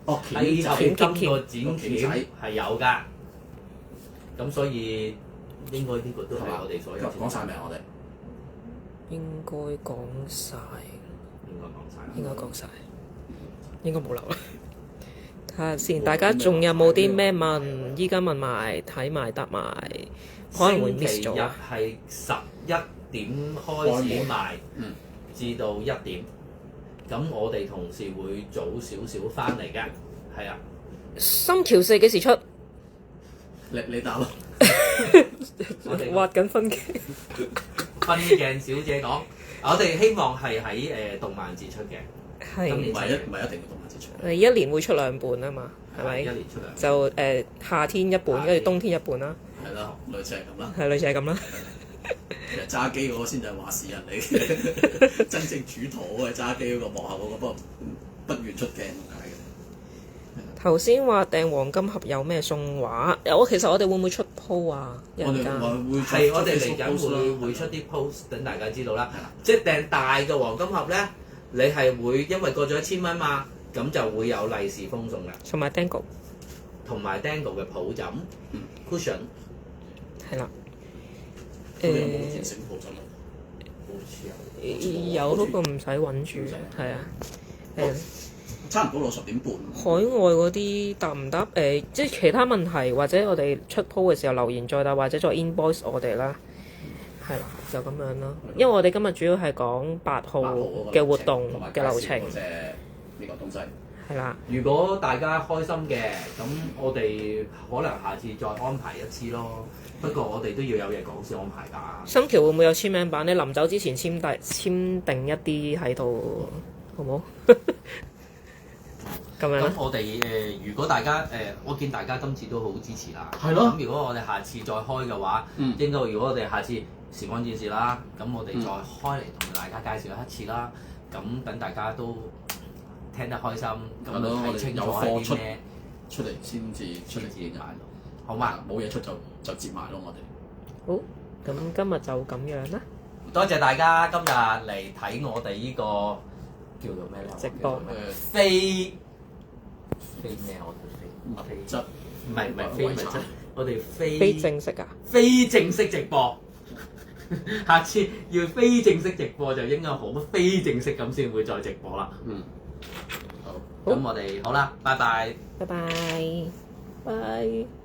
S2: 哦，
S1: 喺
S2: 鉗
S1: 金
S2: 仔
S1: 個剪鉗係有㗎。咁所以應該呢個都係我哋所有
S2: 講晒未？我哋
S3: 應該講晒，
S1: 應該講晒啦。
S3: 應該講晒，應該冇漏啦。睇下先，大家仲有冇啲咩問？依家問埋，睇埋答埋，可能會 miss 咗。
S1: 星期日係11點開始賣，至到1點。咁我哋同事會早少少翻嚟嘅，係啊。
S3: 心橋4幾時出？
S2: 你答咯。
S1: 我哋
S3: 畫緊分鏡。
S1: 分鏡小姐講，我哋希望係喺動漫節出嘅。
S3: 係
S1: 今年
S2: 唔係一定要動漫節出。
S3: 一年會出2本啊嘛，係咪？
S1: 一年出兩。
S3: 就夏天一本，跟住冬天一本啦。
S2: 係啦，類似係咁啦。
S3: 係類似係咁啦。
S2: 其實揸機嗰個先就係話事人嚟嘅，真正主舵嗰個揸機嗰個幕後嗰個，不願出鏡咁解嘅。
S3: 頭先話訂黃金盒有咩送畫？其實我哋會唔會出 po 啊？一
S2: 我哋
S3: 陣間
S2: 會
S1: 係我哋嚟
S2: Facebook post 啦
S1: 緊會出啲 post 等大家知道啦
S2: 係啦。
S1: 即係訂大嘅黃金盒咧，你係會因為過咗1000蚊嘛，咁就會有利是封送嘅，
S3: 同埋 Dango
S1: 同埋 Dango 嘅抱枕、cushion。
S3: 係啦。
S2: 佢哋有冇現成抱枕啊？
S1: 好似有。
S3: 有不過唔使揾住，係啊。
S2: 差唔多60點半。
S3: 海外嗰啲答唔答？即係其他問題，或者我哋出 po 嘅時候留言再答，或者再 invoice 我哋啦。係啦，就咁樣咯。因為我哋今日主要係講8號嘅活動嘅流程。
S2: 同埋介紹嗰隻呢個東西。
S3: 係啦。
S1: 如果大家開心嘅，咁我哋可能下次再安排一次咯。不過我哋都要有嘢講先安排㗎。
S3: 心橋會唔會有簽名版？你臨走之前簽定一啲喺度，好唔好？咁樣。
S1: 咁我哋如果大家我見大家今次都好支持啦。
S2: 係咯。
S1: 咁如果我哋下次再開嘅話，應該如果我哋下次時光戰士啦，咁我哋再開嚟同大家介紹一次啦。咁等大家都聽得開心，咁睇清楚係啲咩
S2: 出嚟先至
S1: 買到，好嘛？
S2: 冇嘢出就接埋咯，我哋。
S3: 好，咁今日就咁樣啦。
S1: 多謝大家今日嚟睇我哋呢個叫做咩咧？
S3: 直播
S1: 非咩？我哋
S2: 物質
S1: 唔係非物質，我哋
S3: 非正式啊！
S1: 非正式直播。下次要非正式直播就應該好非正式咁先會再直播啦。
S2: 好。
S1: 咁我哋好啦，拜拜。
S3: 拜拜，拜。